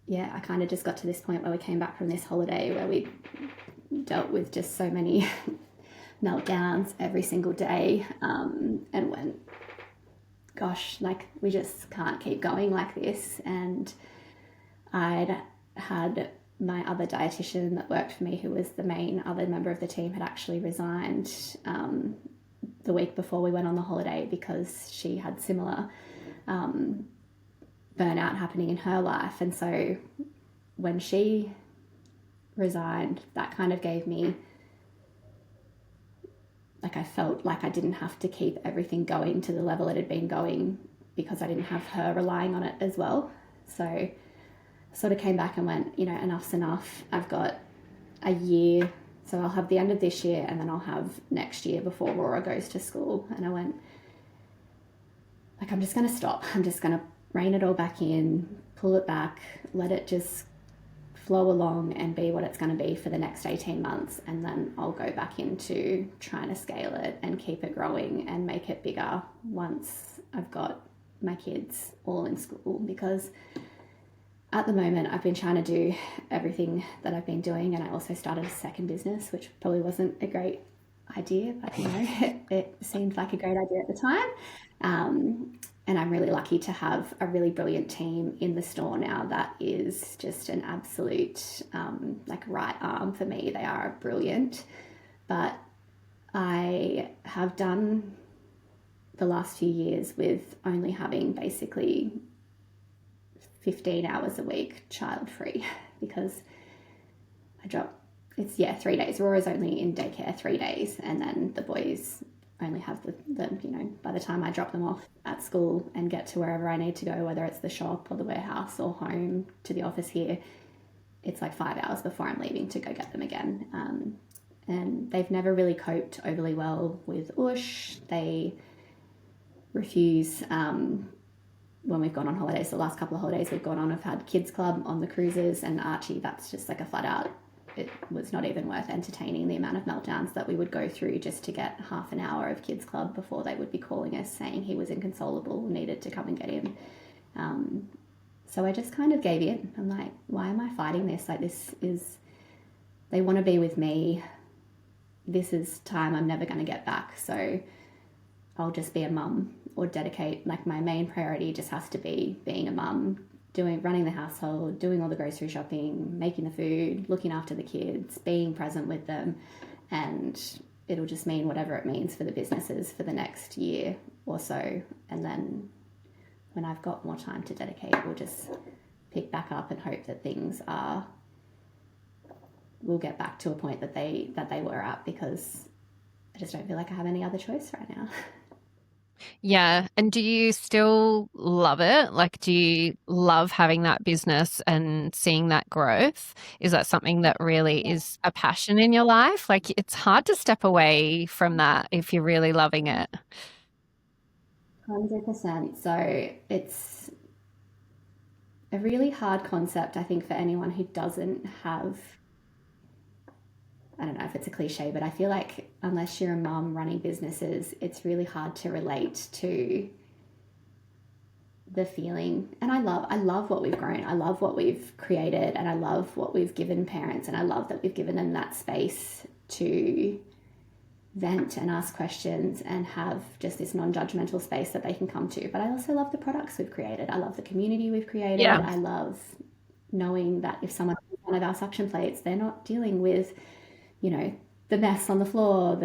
B: yeah, I kind of just got to this point where we came back from this holiday where we dealt with just so many meltdowns every single day, and went, gosh, like we just can't keep going like this. And I'd had my other dietitian that worked for me, who was the main other member of the team, had actually resigned the week before we went on the holiday because she had similar burnout happening in her life. And so when she resigned, that kind of gave me, like, I felt like I didn't have to keep everything going to the level it had been going because I didn't have her relying on it as well. So I sort of came back and went, you know, enough's enough. I've got a year, so I'll have the end of this year and then I'll have next year before Laura goes to school. And I went, like, I'm just going to stop. I'm just going to rein it all back in, pull it back, let it just flow along and be what it's going to be for the next 18 months. And then I'll go back into trying to scale it and keep it growing and make it bigger once I've got my kids all in school. Because at the moment I've been trying to do everything that I've been doing, and I also started a second business, which probably wasn't a great idea, but you know, it seemed like a great idea at the time. And I'm really lucky to have a really brilliant team in the store now that is just an absolute like right arm for me. They are brilliant. But I have done the last few years with only having basically 15 hours a week child free because I drop, it's 3 days. Rora's only in daycare 3 days, and then the boys only have the you know, by the time I drop them off at school and get to wherever I need to go, whether it's the shop or the warehouse or home to the office here, it's like 5 hours before I'm leaving to go get them again. And they've never really coped overly well with Ush. They refuse when we've gone on holidays. The last couple of holidays we've gone on, I've had kids club on the cruises, and Archie, that's just like a flat out, it was not even worth entertaining the amount of meltdowns that we would go through just to get half an hour of kids club before they would be calling us saying he was inconsolable, needed to come and get him. So I just kind of gave in. I'm like, why am I fighting this? Like, this is, they want to be with me. This is time I'm never going to get back. So I'll just be a mum, or dedicate, like, my main priority just has to be being a mum, running the household, doing all the grocery shopping, making the food, looking after the kids, being present with them. And it'll just mean whatever it means for the businesses for the next year or so. And then when I've got more time to dedicate, we'll just pick back up and hope that things will get back to a point that they were at, because I just don't feel like I have any other choice right now.
A: Yeah. And do you still love it? Like, do you love having that business and seeing that growth? Is that something that really
B: Yeah,
A: is a passion in your life? Like, it's hard to step away from that if you're really loving it.
B: 100%. So it's a really hard concept, I think, for anyone who doesn't have, I don't know if it's a cliche, but I feel like unless you're a mum running businesses, it's really hard to relate to the feeling. And I love what we've grown. I love what we've created, and I love what we've given parents, and I love that we've given them that space to vent and ask questions and have just this non-judgmental space that they can come to. But I also love the products we've created. I love the community we've created.
A: Yeah.
B: I love knowing that if someone has one of our suction plates, they're not dealing with, you know, the mess on the floor,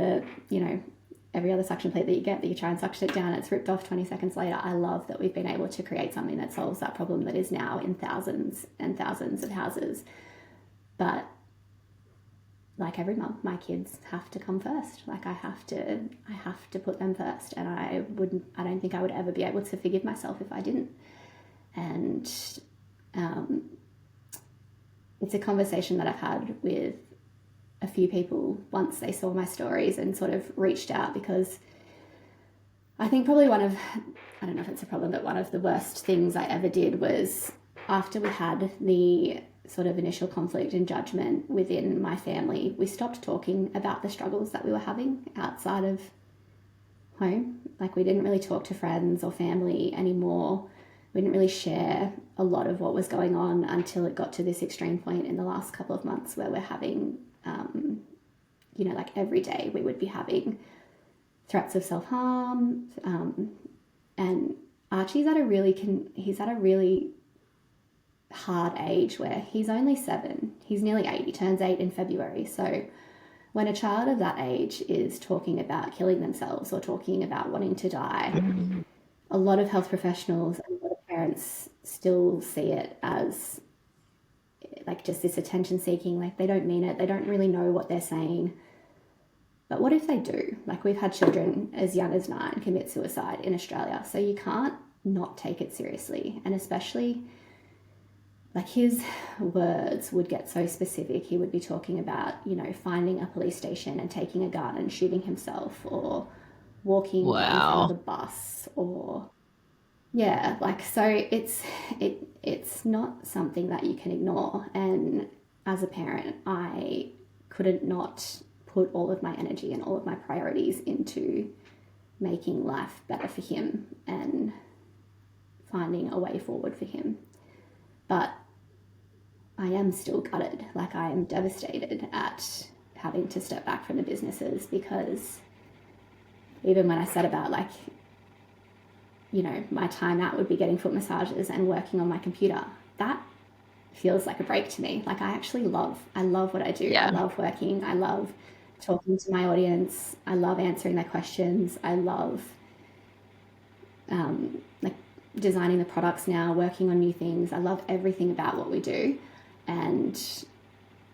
B: every other suction plate that you get, that you try and suction it down, it's ripped off 20 seconds later. I love that we've been able to create something that solves that problem that is now in thousands and thousands of houses. But like every mum, my kids have to come first. Like, I have to put them first, and I don't think I would ever be able to forgive myself if I didn't. And it's a conversation that I've had with a few people once they saw my stories and sort of reached out, because I think probably I don't know if it's a problem, but one of the worst things I ever did was, after we had the sort of initial conflict and judgment within my family, we stopped talking about the struggles that we were having outside of home. Like, we didn't really talk to friends or family anymore. We didn't really share a lot of what was going on until it got to this extreme point in the last couple of months where we're having, like every day we would be having threats of self-harm. And Archie's at a really hard age where he's only 7, he's nearly 8, he turns 8 in February. So when a child of that age is talking about killing themselves or talking about wanting to die, a lot of health professionals and a lot of parents still see it as like just this attention seeking, like they don't mean it, they don't really know what they're saying. But what if they do? Like we've had children as young as 9 commit suicide in Australia, so you can't not take it seriously. And especially like his words would get so specific. He would be talking about, you know, finding a police station and taking a gun and shooting himself, or walking in front of
A: Wow.
B: the bus, or yeah, like so it's not something that you can ignore. And as a parent, I couldn't not put all of my energy and all of my priorities into making life better for him and finding a way forward for him. But I am still gutted. Like I am devastated at having to step back from the businesses, because even when I said about like, you know, my time out would be getting foot massages and working on my computer, that feels like a break to me. Like I love what I do. I
A: Yeah.
B: love working. I love talking to my audience. I love answering their questions. I love like designing the products now, working on new things. I love everything about what we do. And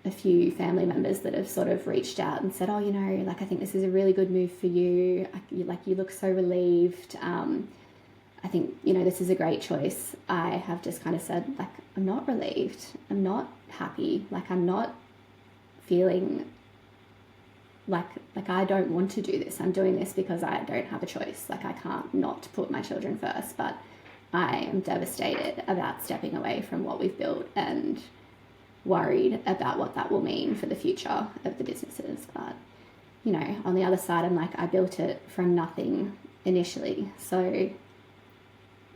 B: a few family members that have sort of reached out and said, oh, you know, like I think this is a really good move for you. You look so relieved. I think, you know, this is a great choice. I have just kind of said, like, I'm not relieved. I'm not happy. Like, I'm not feeling like I don't want to do this. I'm doing this because I don't have a choice. Like, I can't not put my children first, but I am devastated about stepping away from what we've built and worried about what that will mean for the future of the businesses. But, you know, on the other side, I'm like, I built it from nothing initially. So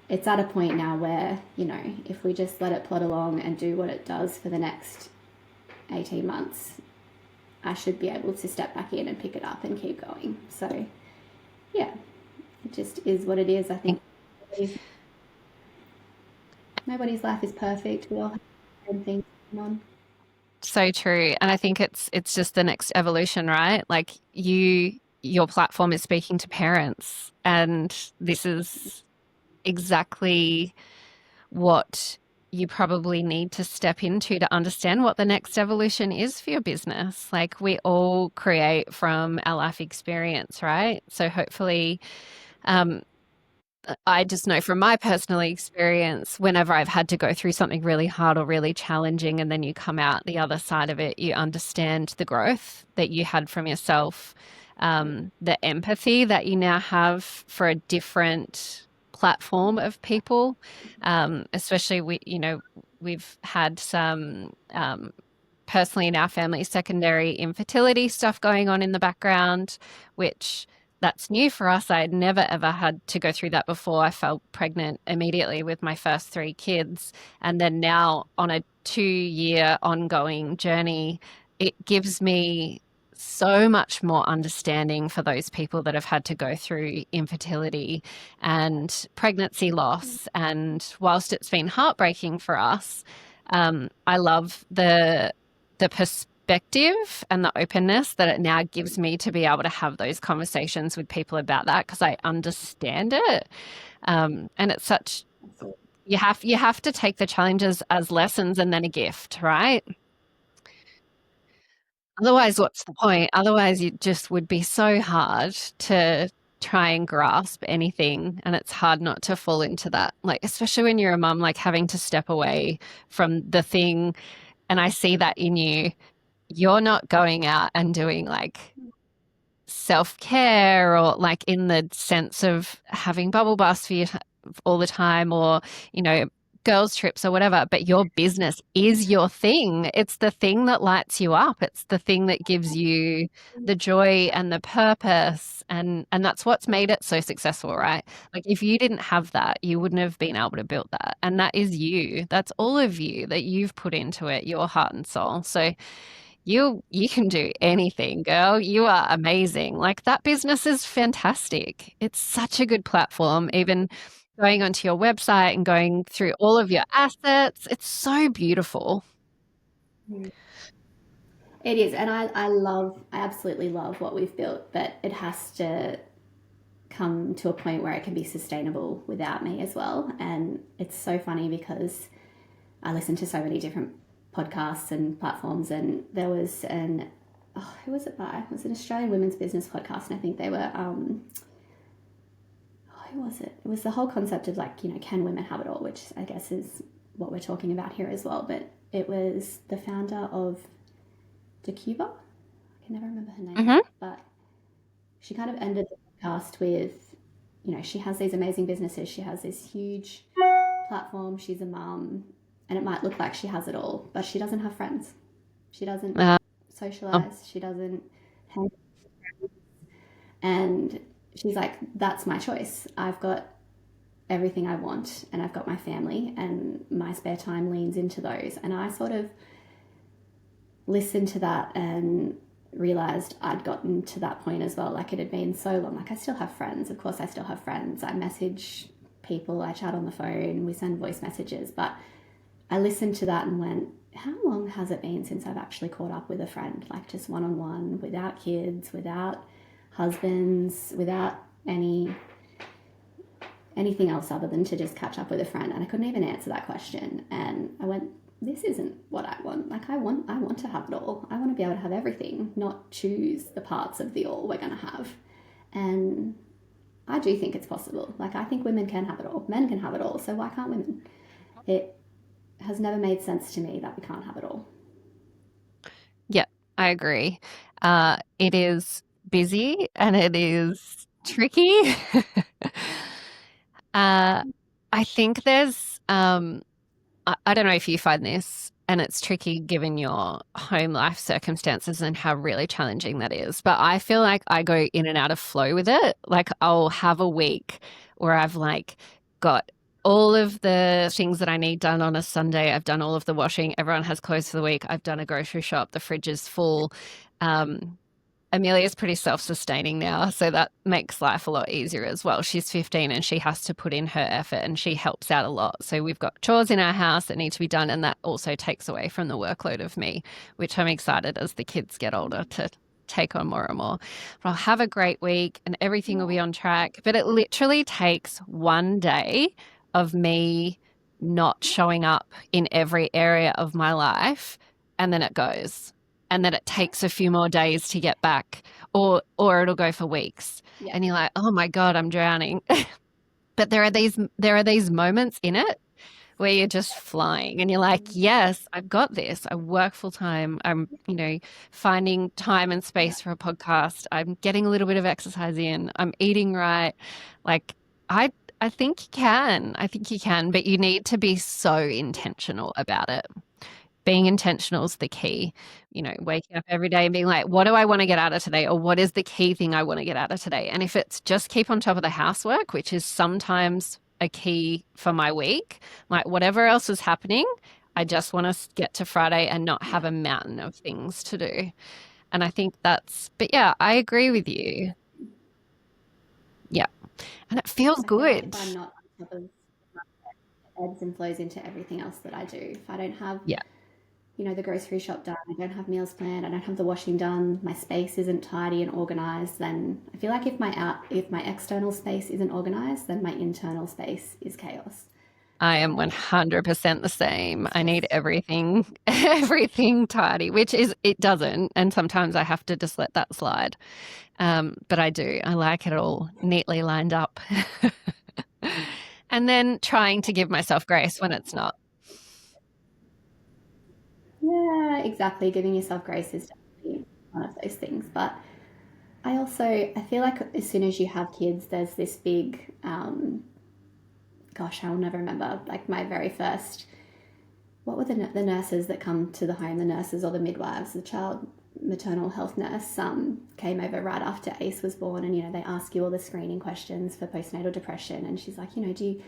B: it's at a point now where, you know, if we just let it plod along and do what it does for the next 18 months, I should be able to step back in and pick it up and keep going. So, yeah, it just is what it is. I think nobody's life is perfect. We all have different things going on.
A: So true. And I think it's just the next evolution, right? Like your platform is speaking to parents, and this is exactly what you probably need to step into to understand what the next evolution is for your business. Like we all create from our life experience, right? So hopefully, um, I just know from my personal experience, whenever I've had to go through something really hard or really challenging, and then you come out the other side of it, you understand the growth that you had from yourself, the empathy that you now have for a different platform of people, especially we've had some personally in our family secondary infertility stuff going on in the background, which that's new for us. I had never ever had to go through that before. I fell pregnant immediately with my first 3 kids. And then now on a 2-year ongoing journey, it gives me so much more understanding for those people that have had to go through infertility and pregnancy loss. And whilst it's been heartbreaking for us, I love the perspective and the openness that it now gives me to be able to have those conversations with people about that, because I understand it. And it's such you have to take the challenges as lessons and then a gift, right? Otherwise, what's the point? Otherwise, it just would be so hard to try and grasp anything, and it's hard not to fall into that. Like, especially when you're a mum, like having to step away from the thing, and I see that in you. You're not going out and doing like self-care, or like in the sense of having bubble baths for you all the time, or girls trips or whatever, but your business is your thing. It's the thing that lights you up. It's the thing that gives you the joy and the purpose, and that's what's made it so successful, right? Like if you didn't have that, you wouldn't have been able to build that. And that is you. That's all of you that you've put into it, your heart and soul. So You can do anything, girl. You are amazing. Like that business is fantastic. It's such a good platform. Even going onto your website and going through all of your assets, it's so beautiful.
B: It is, and I absolutely love what we've built, but it has to come to a point where it can be sustainable without me as well. And it's so funny because I listen to so many different podcasts and platforms, and there was who was it by? It was an Australian women's business podcast, and I think they were who was it? It was the whole concept of like, can women have it all, which I guess is what we're talking about here as well. But it was the founder of Cuba. I can never remember her name,
A: Hmm.
B: but she kind of ended the podcast with, she has these amazing businesses. She has this huge platform. She's a mum, and it might look like she has it all, but she doesn't have friends. She doesn't
A: Uh,
B: socialize. She doesn't hang. And she's like, that's my choice. I've got everything I want, and I've got my family, and my spare time leans into those. And I sort of listened to that and realized I'd gotten to that point as well. Like it had been so long. Like I still have friends. Of course, I still have friends. I message people, I chat on the phone, we send voice messages. But I listened to that and went, how long has it been since I've actually caught up with a friend? Like just one on one, without kids, without husbands, without anything else other than to just catch up with a friend. And I couldn't even answer that question. And I went, this isn't what I want. Like I want to have it all. I want to be able to have everything, not choose the parts of the all we're going to have. And I do think it's possible. Like I think women can have it all. Men can have it all. So why can't women? It has never made sense to me that we can't have it all.
A: yeah, I agree. It is busy and it is tricky. Uh, I think there's I don't know if you find this, and it's tricky given your home life circumstances and how really challenging that is. But I feel like I go in and out of flow with it. Like I'll have a week where I've like got all of the things that I need done on a Sunday. I've done all of the washing. Everyone has closed for the week. I've done a grocery shop. The fridge is full. Um, Amelia's pretty self-sustaining now, so that makes life a lot easier as well. She's 15 and she has to put in her effort and she helps out a lot. So we've got chores in our house that need to be done, and that also takes away from the workload of me, which I'm excited as the kids get older to take on more and more. But I'll have a great week and everything will be on track. But it literally takes one day of me not showing up in every area of my life, and then it goes, and then it takes a few more days to get back, or it'll go for weeks
B: Yeah.
A: and you're like, oh my god, I'm drowning. But there are these moments in it where you're just flying and you're like, yes, I've got this. I work full time. I'm finding time and space for a podcast. I'm getting a little bit of exercise in. I'm eating right. Like i I think you can. I think you can, but you need to be so intentional about it. Being intentional is the key. Waking up every day and being like, what do I want to get out of today? Or what is the key thing I want to get out of today? And if it's just keep on top of the housework, which is sometimes a key for my week, like whatever else is happening, I just want to get to Friday and not have a mountain of things to do. And I think but yeah, I agree with you. Yeah. And it feels
B: I feel like
A: good.
B: if I'm not on top of it, ebbs and flows into everything else that I do. If I don't have
A: Yeah.
B: the grocery shop done, I don't have meals planned, I don't have the washing done, my space isn't tidy and organized, then I feel like if my external space isn't organized, then my internal space is chaos.
A: I
B: So
A: am 100% the same.
B: it's
A: I need
B: just
A: everything, everything tidy, which is, it doesn't. And sometimes I have to just let that slide. But I do. I like it all neatly lined up. And then trying to give myself grace when it's not.
B: yeah, exactly. Giving yourself grace is definitely one of those things. But I feel like as soon as you have kids, there's this big gosh, I will never remember like my very first what were the nurses that come to the home, the nurses or the midwives, the child maternal health nurse came over right after Ace was born, and they ask you all the screening questions for postnatal depression, and she's like, do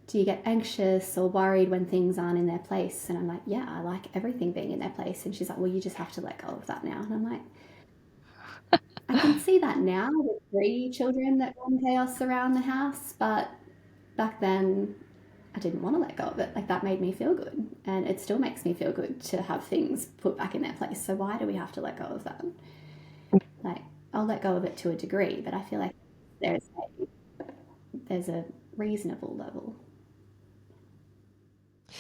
B: do you get anxious or worried when things aren't in their place? And I'm like, yeah, I like everything being in their place. And she's like, well, you just have to let go of that now. And I'm like, I can see that now with three children that run chaos around the house, but back then I didn't want to let go of it. Like that made me feel good, and it still makes me feel good to have things put back in their place. So why do we have to let go of that? Like I'll let go of it to a degree, but I feel like there's there's a reasonable level.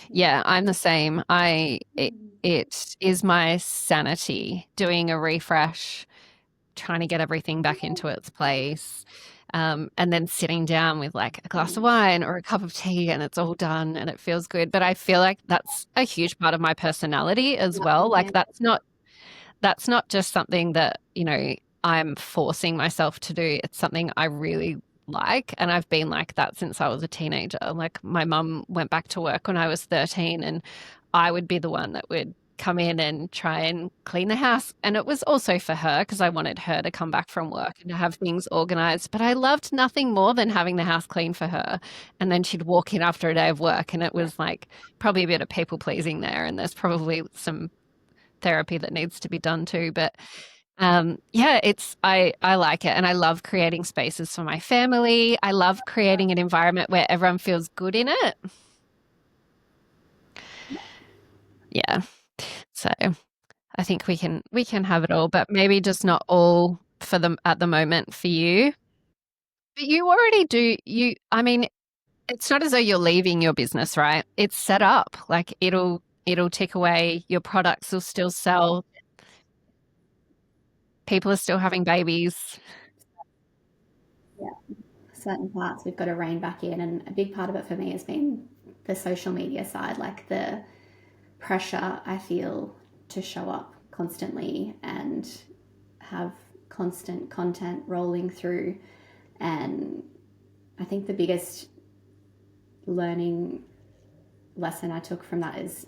A: Yeah, I'm the same. It is my sanity doing a refresh, trying to get everything back into its place. And then sitting down with like a glass of wine or a cup of tea and it's all done and it feels good. But I feel like that's a huge part of my personality as well. Like that's not just something that, I'm forcing myself to do. It's something I really like. And I've been like that since I was a teenager. Like my mum went back to work when I was 13 and I would be the one that would come in and try and clean the house. And it was also for her because I wanted her to come back from work and to have things organized. But I loved nothing more than having the house clean for her. And then she'd walk in after a day of work and it was like probably a bit of people pleasing there. And there's probably some therapy that needs to be done too. But yeah, I like it, and I love creating spaces for my family. I love creating an environment where everyone feels good in it. Yeah, so I think we can have it all, but maybe just not all for them at the moment for you. But you already do. I mean, it's not as though you're leaving your business, right? It's set up. Like it'll tick away. Your products will still sell. People are still having babies.
B: Yeah, certain parts we've got to rein back in, and a big part of it for me has been the social media side, like the pressure I feel to show up constantly and have constant content rolling through. And I think the biggest learning lesson I took from that is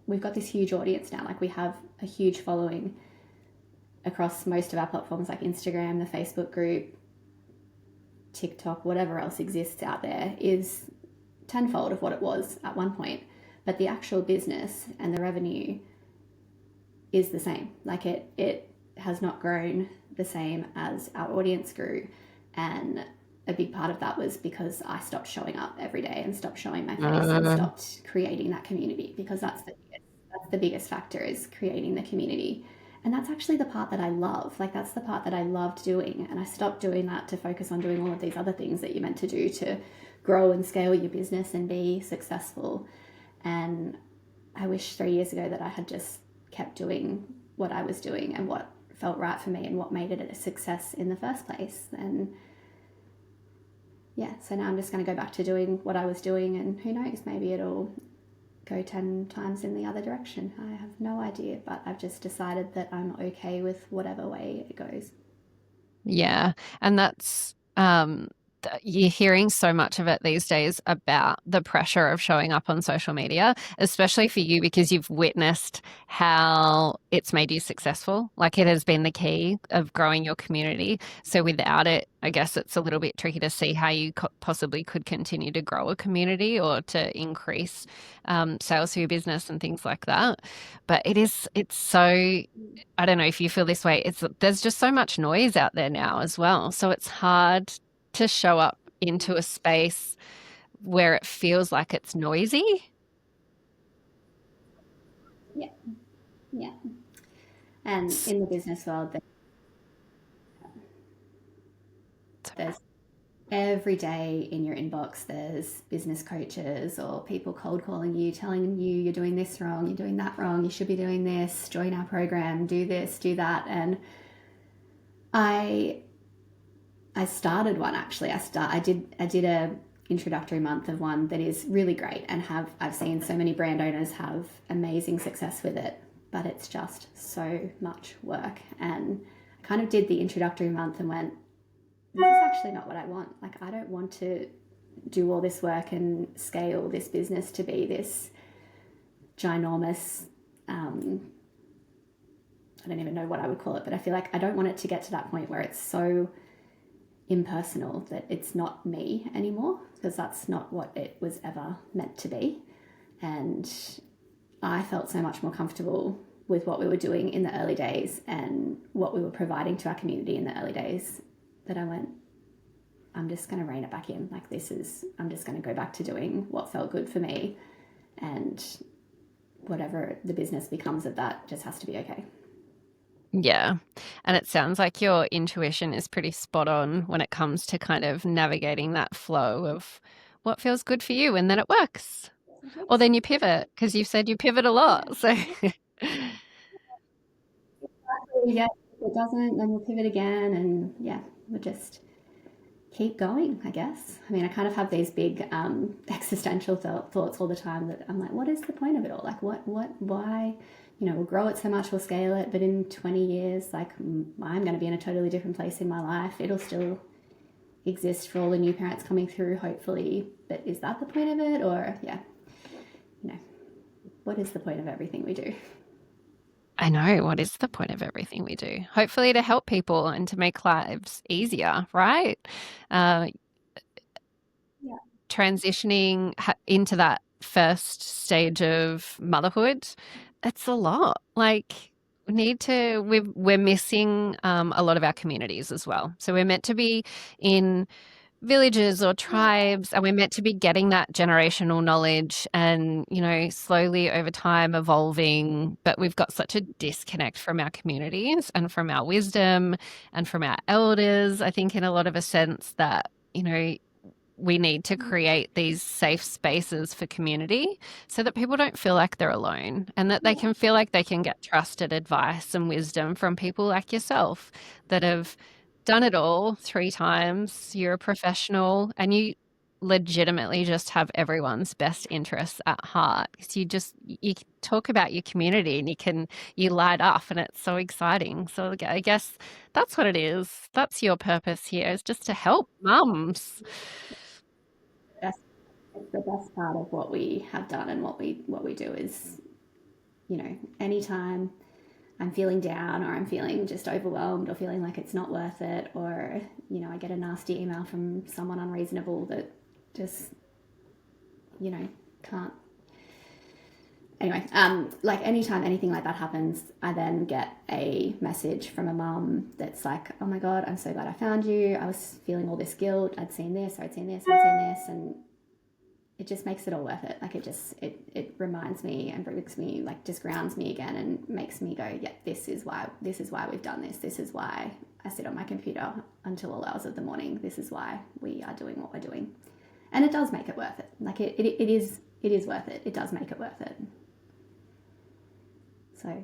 B: we've got this huge audience now. Like we have a huge following across most of our platforms like Instagram, the Facebook group, TikTok, whatever else exists out there is tenfold of what it was at one point. But the actual business and the revenue is the same. Like it has not grown the same as our audience grew. And a big part of that was because I stopped showing up every day and stopped showing my face and
A: Uh,
B: stopped creating that community, because that's the biggest factor, is creating the community. And that's actually the part that I love. Like that's the part that I loved doing. And I stopped doing that to focus on doing all of these other things that you're meant to do to grow and scale your business and be successful. And I wish 3 years ago that I had just kept doing what I was doing and what felt right for me and what made it a success in the first place. And yeah, so now I'm just going to go back to doing what I was doing, and who knows, maybe it'll go 10 times in the other direction. I have no idea, but I've just decided that I'm okay with whatever way it goes.
A: Yeah, and that's you're hearing so much of it these days about the pressure of showing up on social media, especially for you because you've witnessed how it's made you successful. Like it has been the key of growing your community. So without it, I guess it's a little bit tricky to see how you possibly could continue to grow a community or to increase sales for your business and things like that. But it's so I don't know if you feel this way. There's just so much noise out there now as well. So it's hard to show up into a space where it feels like it's noisy.
B: Yeah, yeah. And in the business world, there's every day in your inbox, there's business coaches or people cold calling you, telling you you're doing this wrong, you're doing that wrong, you should be doing this, join our program, do this, do that. And I I started one actually. I did a introductory month of one that is really great, and I've seen so many brand owners have amazing success with it, but it's just so much work. And I kind of did the introductory month and went, this is actually not what I want. Like I don't want to do all this work and scale this business to be this ginormous, I don't even know what I would call it, but I feel like I don't want it to get to that point where it's so impersonal, that it's not me anymore, because that's not what it was ever meant to be. And I felt so much more comfortable with what we were doing in the early days and what we were providing to our community in the early days, that I went, I'm just going to rein it back in. Like, I'm just going to go back to doing what felt good for me, and whatever the business becomes of that just has to be okay.
A: Yeah. And it sounds like your intuition is pretty spot on when it comes to kind of navigating that flow of what feels good for you, and then it works. Or then you pivot, because you've said you pivot a lot. So
B: Yeah, if it doesn't, then we'll pivot again, and yeah, we'll just keep going, I guess. I mean, I kind of have these big existential thoughts all the time, that I'm like, what is the point of it all? Like, why? We'll grow it so much, we'll scale it, but in 20 years, like, I'm going to be in a totally different place in my life. It'll still exist for all the new parents coming through, hopefully. But is that the point of it? Or, yeah, what is the point of everything we do?
A: I know, what is the point of everything we do? Hopefully to help people and to make lives easier, right? Uh,
B: Yeah.
A: Transitioning into that first stage of motherhood, it's a lot. Like, we're missing a lot of our communities as well. So we're meant to be in villages or tribes, and we're meant to be getting that generational knowledge and, slowly over time evolving, but we've got such a disconnect from our communities and from our wisdom and from our elders. I think in a lot of a sense that, we need to create these safe spaces for community so that people don't feel like they're alone, and that they can feel like they can get trusted advice and wisdom from people like yourself that have done it all 3 times. You're a professional, and you legitimately just have everyone's best interests at heart, because you talk about your community and you light up, and it's so exciting. So I guess that's what it is. That's your purpose here, is just to help mums.
B: It's the best part of what we have done, and what we do is, anytime I'm feeling down, or I'm feeling just overwhelmed, or feeling like it's not worth it, or I get a nasty email from someone unreasonable that just can't. Anyway, like, anytime anything like that happens, I then get a message from a mum that's like, oh my god, I'm so glad I found you. I was feeling all this guilt. I'd seen this, I'd seen this, I'd seen this, and it just makes it all worth it. Like, it reminds me and brings me, like, just grounds me again, and makes me go, yeah, this is why we've done this. This is why I sit on my computer until all hours of the morning. This is why we are doing what we're doing. And it does make it worth it. Like, it is worth it. It does make it worth it. So,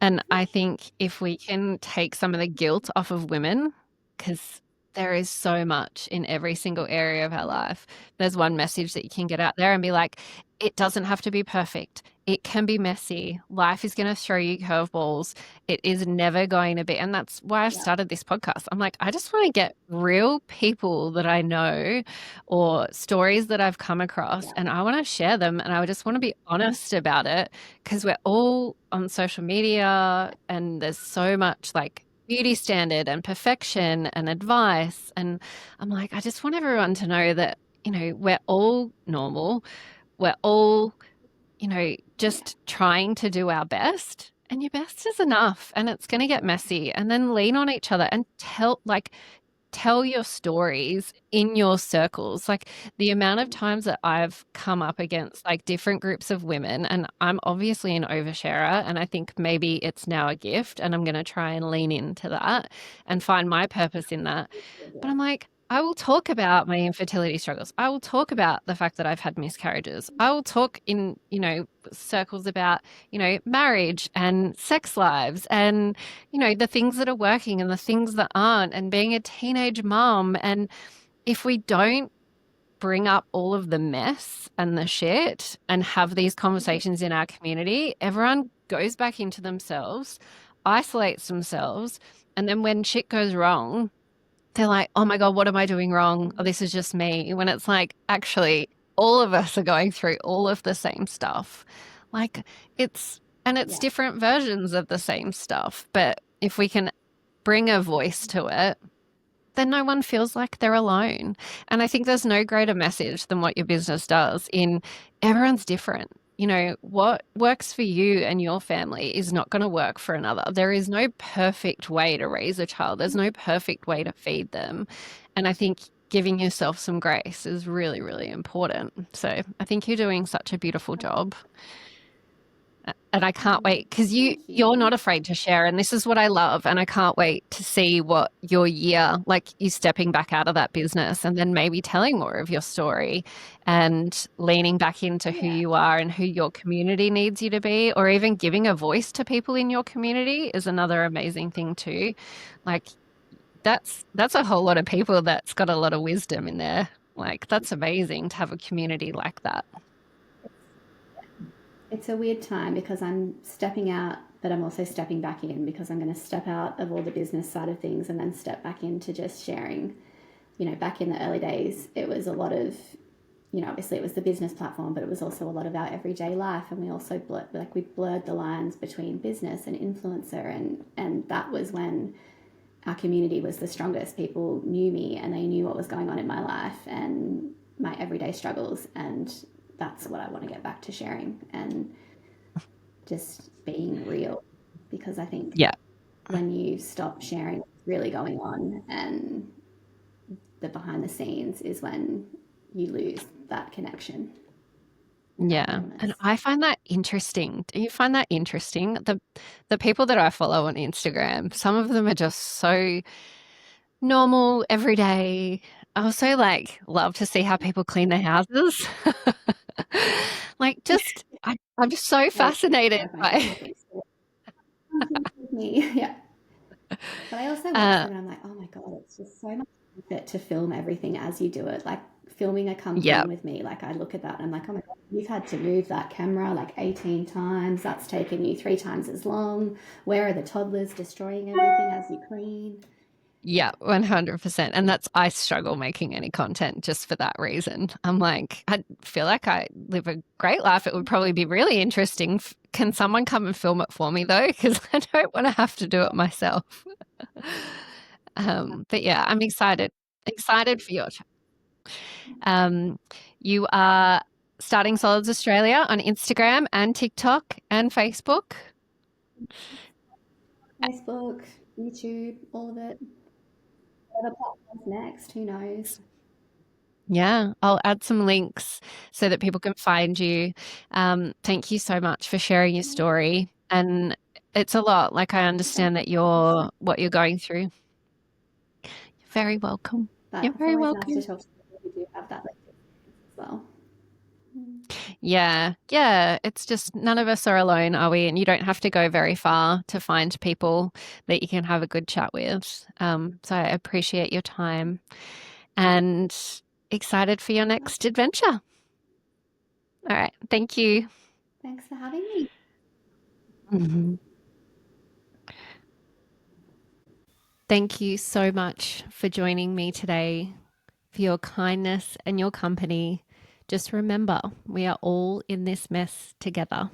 A: And I think if we can take some of the guilt off of women, because there is so much in every single area of our life, there's one message that you can get out there and be like, it doesn't have to be perfect. It can be messy. Life is going to throw you curveballs. It is never going to be. And that's why I've started this podcast. I'm like, I just want to get real people that I know, or stories that I've come across, and I want to share them. And I just want to be honest about it, because we're all on social media, and there's so much like beauty standard and perfection and advice. And I'm like, I just want everyone to know that, we're all normal. We're all, just trying to do our best, and your best is enough, and it's going to get messy. And then lean on each other and tell your stories in your circles. Like, the amount of times that I've come up against like different groups of women, and I'm obviously an oversharer, and I think maybe it's now a gift, and I'm going to try and lean into that and find my purpose in that. But I'm like, I will talk about my infertility struggles. I will talk about the fact that I've had miscarriages. I will talk in, circles about, marriage and sex lives, and, the things that are working and the things that aren't, and being a teenage mom. And if we don't bring up all of the mess and the shit and have these conversations in our community, everyone goes back into themselves, isolates themselves, and then when shit goes wrong, they're like, oh my God, what am I doing wrong? Oh, this is just me. When it's like, actually, all of us are going through all of the same stuff. Like, it's different versions of the same stuff. But if we can bring a voice to it, then no one feels like they're alone. And I think there's no greater message than what your business does in everyone's different. You know, what works for you and your family is not going to work for another. There is no perfect way to raise a child. There's no perfect way to feed them. And I think giving yourself some grace is really, really important. So I think you're doing such a beautiful job. And I can't wait because
B: Thank
A: you're
B: you.
A: not afraid to share, and this is what I love. And I can't wait to see what your year, like you stepping back out of that business and then maybe telling more of your story and leaning back into who
B: Yeah.
A: you are and who your community needs you to be, or even giving a voice to people in your community is another amazing thing too. Like that's a whole lot of people that's got a lot of wisdom in there. Like that's amazing to have a community like that.
B: It's a weird time because I'm stepping out, but I'm also stepping back in because I'm going to step out of all the business side of things and then step back into just sharing. You know, back in the early days, it was a lot of, you know, obviously it was the business platform, but it was also a lot of our everyday life. And we also we blurred the lines between business and influencer. And that was when our community was the strongest. People knew me and they knew what was going on in my life and my everyday struggles. And that's what I want to get back to sharing and just being real. Because I think
A: Yeah.
B: when you stop sharing what's really going on and the behind the scenes is when you lose that connection and that
A: Yeah,
B: realness.
A: and I find that interesting. Do you find that interesting? The people that I follow on Instagram, some of them are just so normal, everyday. I also like love to see how people clean their houses. Like just I'm just so
B: Yeah,
A: fascinated
B: one of my
A: by
B: favorite things with me. Yeah. But I also watch
A: uh
B: them and I'm like, oh my God, it's just so much effort to film everything as you do it. Like filming a come
A: yeah.
B: clean with me, like I look at that and I'm like, oh my God, you've had to move that camera like 18 times. That's taken you 3 times as long. Where are the toddlers destroying everything as you clean?
A: Yeah,
B: Yeah.
A: 100%. And that's, I struggle making any content just for that reason. I'm like, I feel like I live a great life. It would probably be really interesting. Can someone come and film it for me though? Because I don't want to have to do it myself. But yeah, I'm excited for your um, you are starting Solids Australia on Instagram and TikTok and Facebook.
B: Facebook, YouTube, all of it. Other platforms next, who knows?
A: Yeah, I'll add some links so that people can find you. Thank you so much for sharing your story. And it's a lot. Like I
B: Thank
A: understand that
B: you.
A: what you're going through. You're very welcome.
B: But
A: You're
B: it's
A: very
B: always nice to
A: welcome.
B: talk to people who do have that lived experience as well.
A: Yeah, yeah. It's just none of us are alone, are we? And you don't have to go very far to find people that you can have a good chat with. So I appreciate your time and excited for your next adventure. All right. Thank you.
B: Thanks for having me.
A: Mhm. Thank you so much for joining me today, for your kindness and your company. Just remember, we are all in this mess together.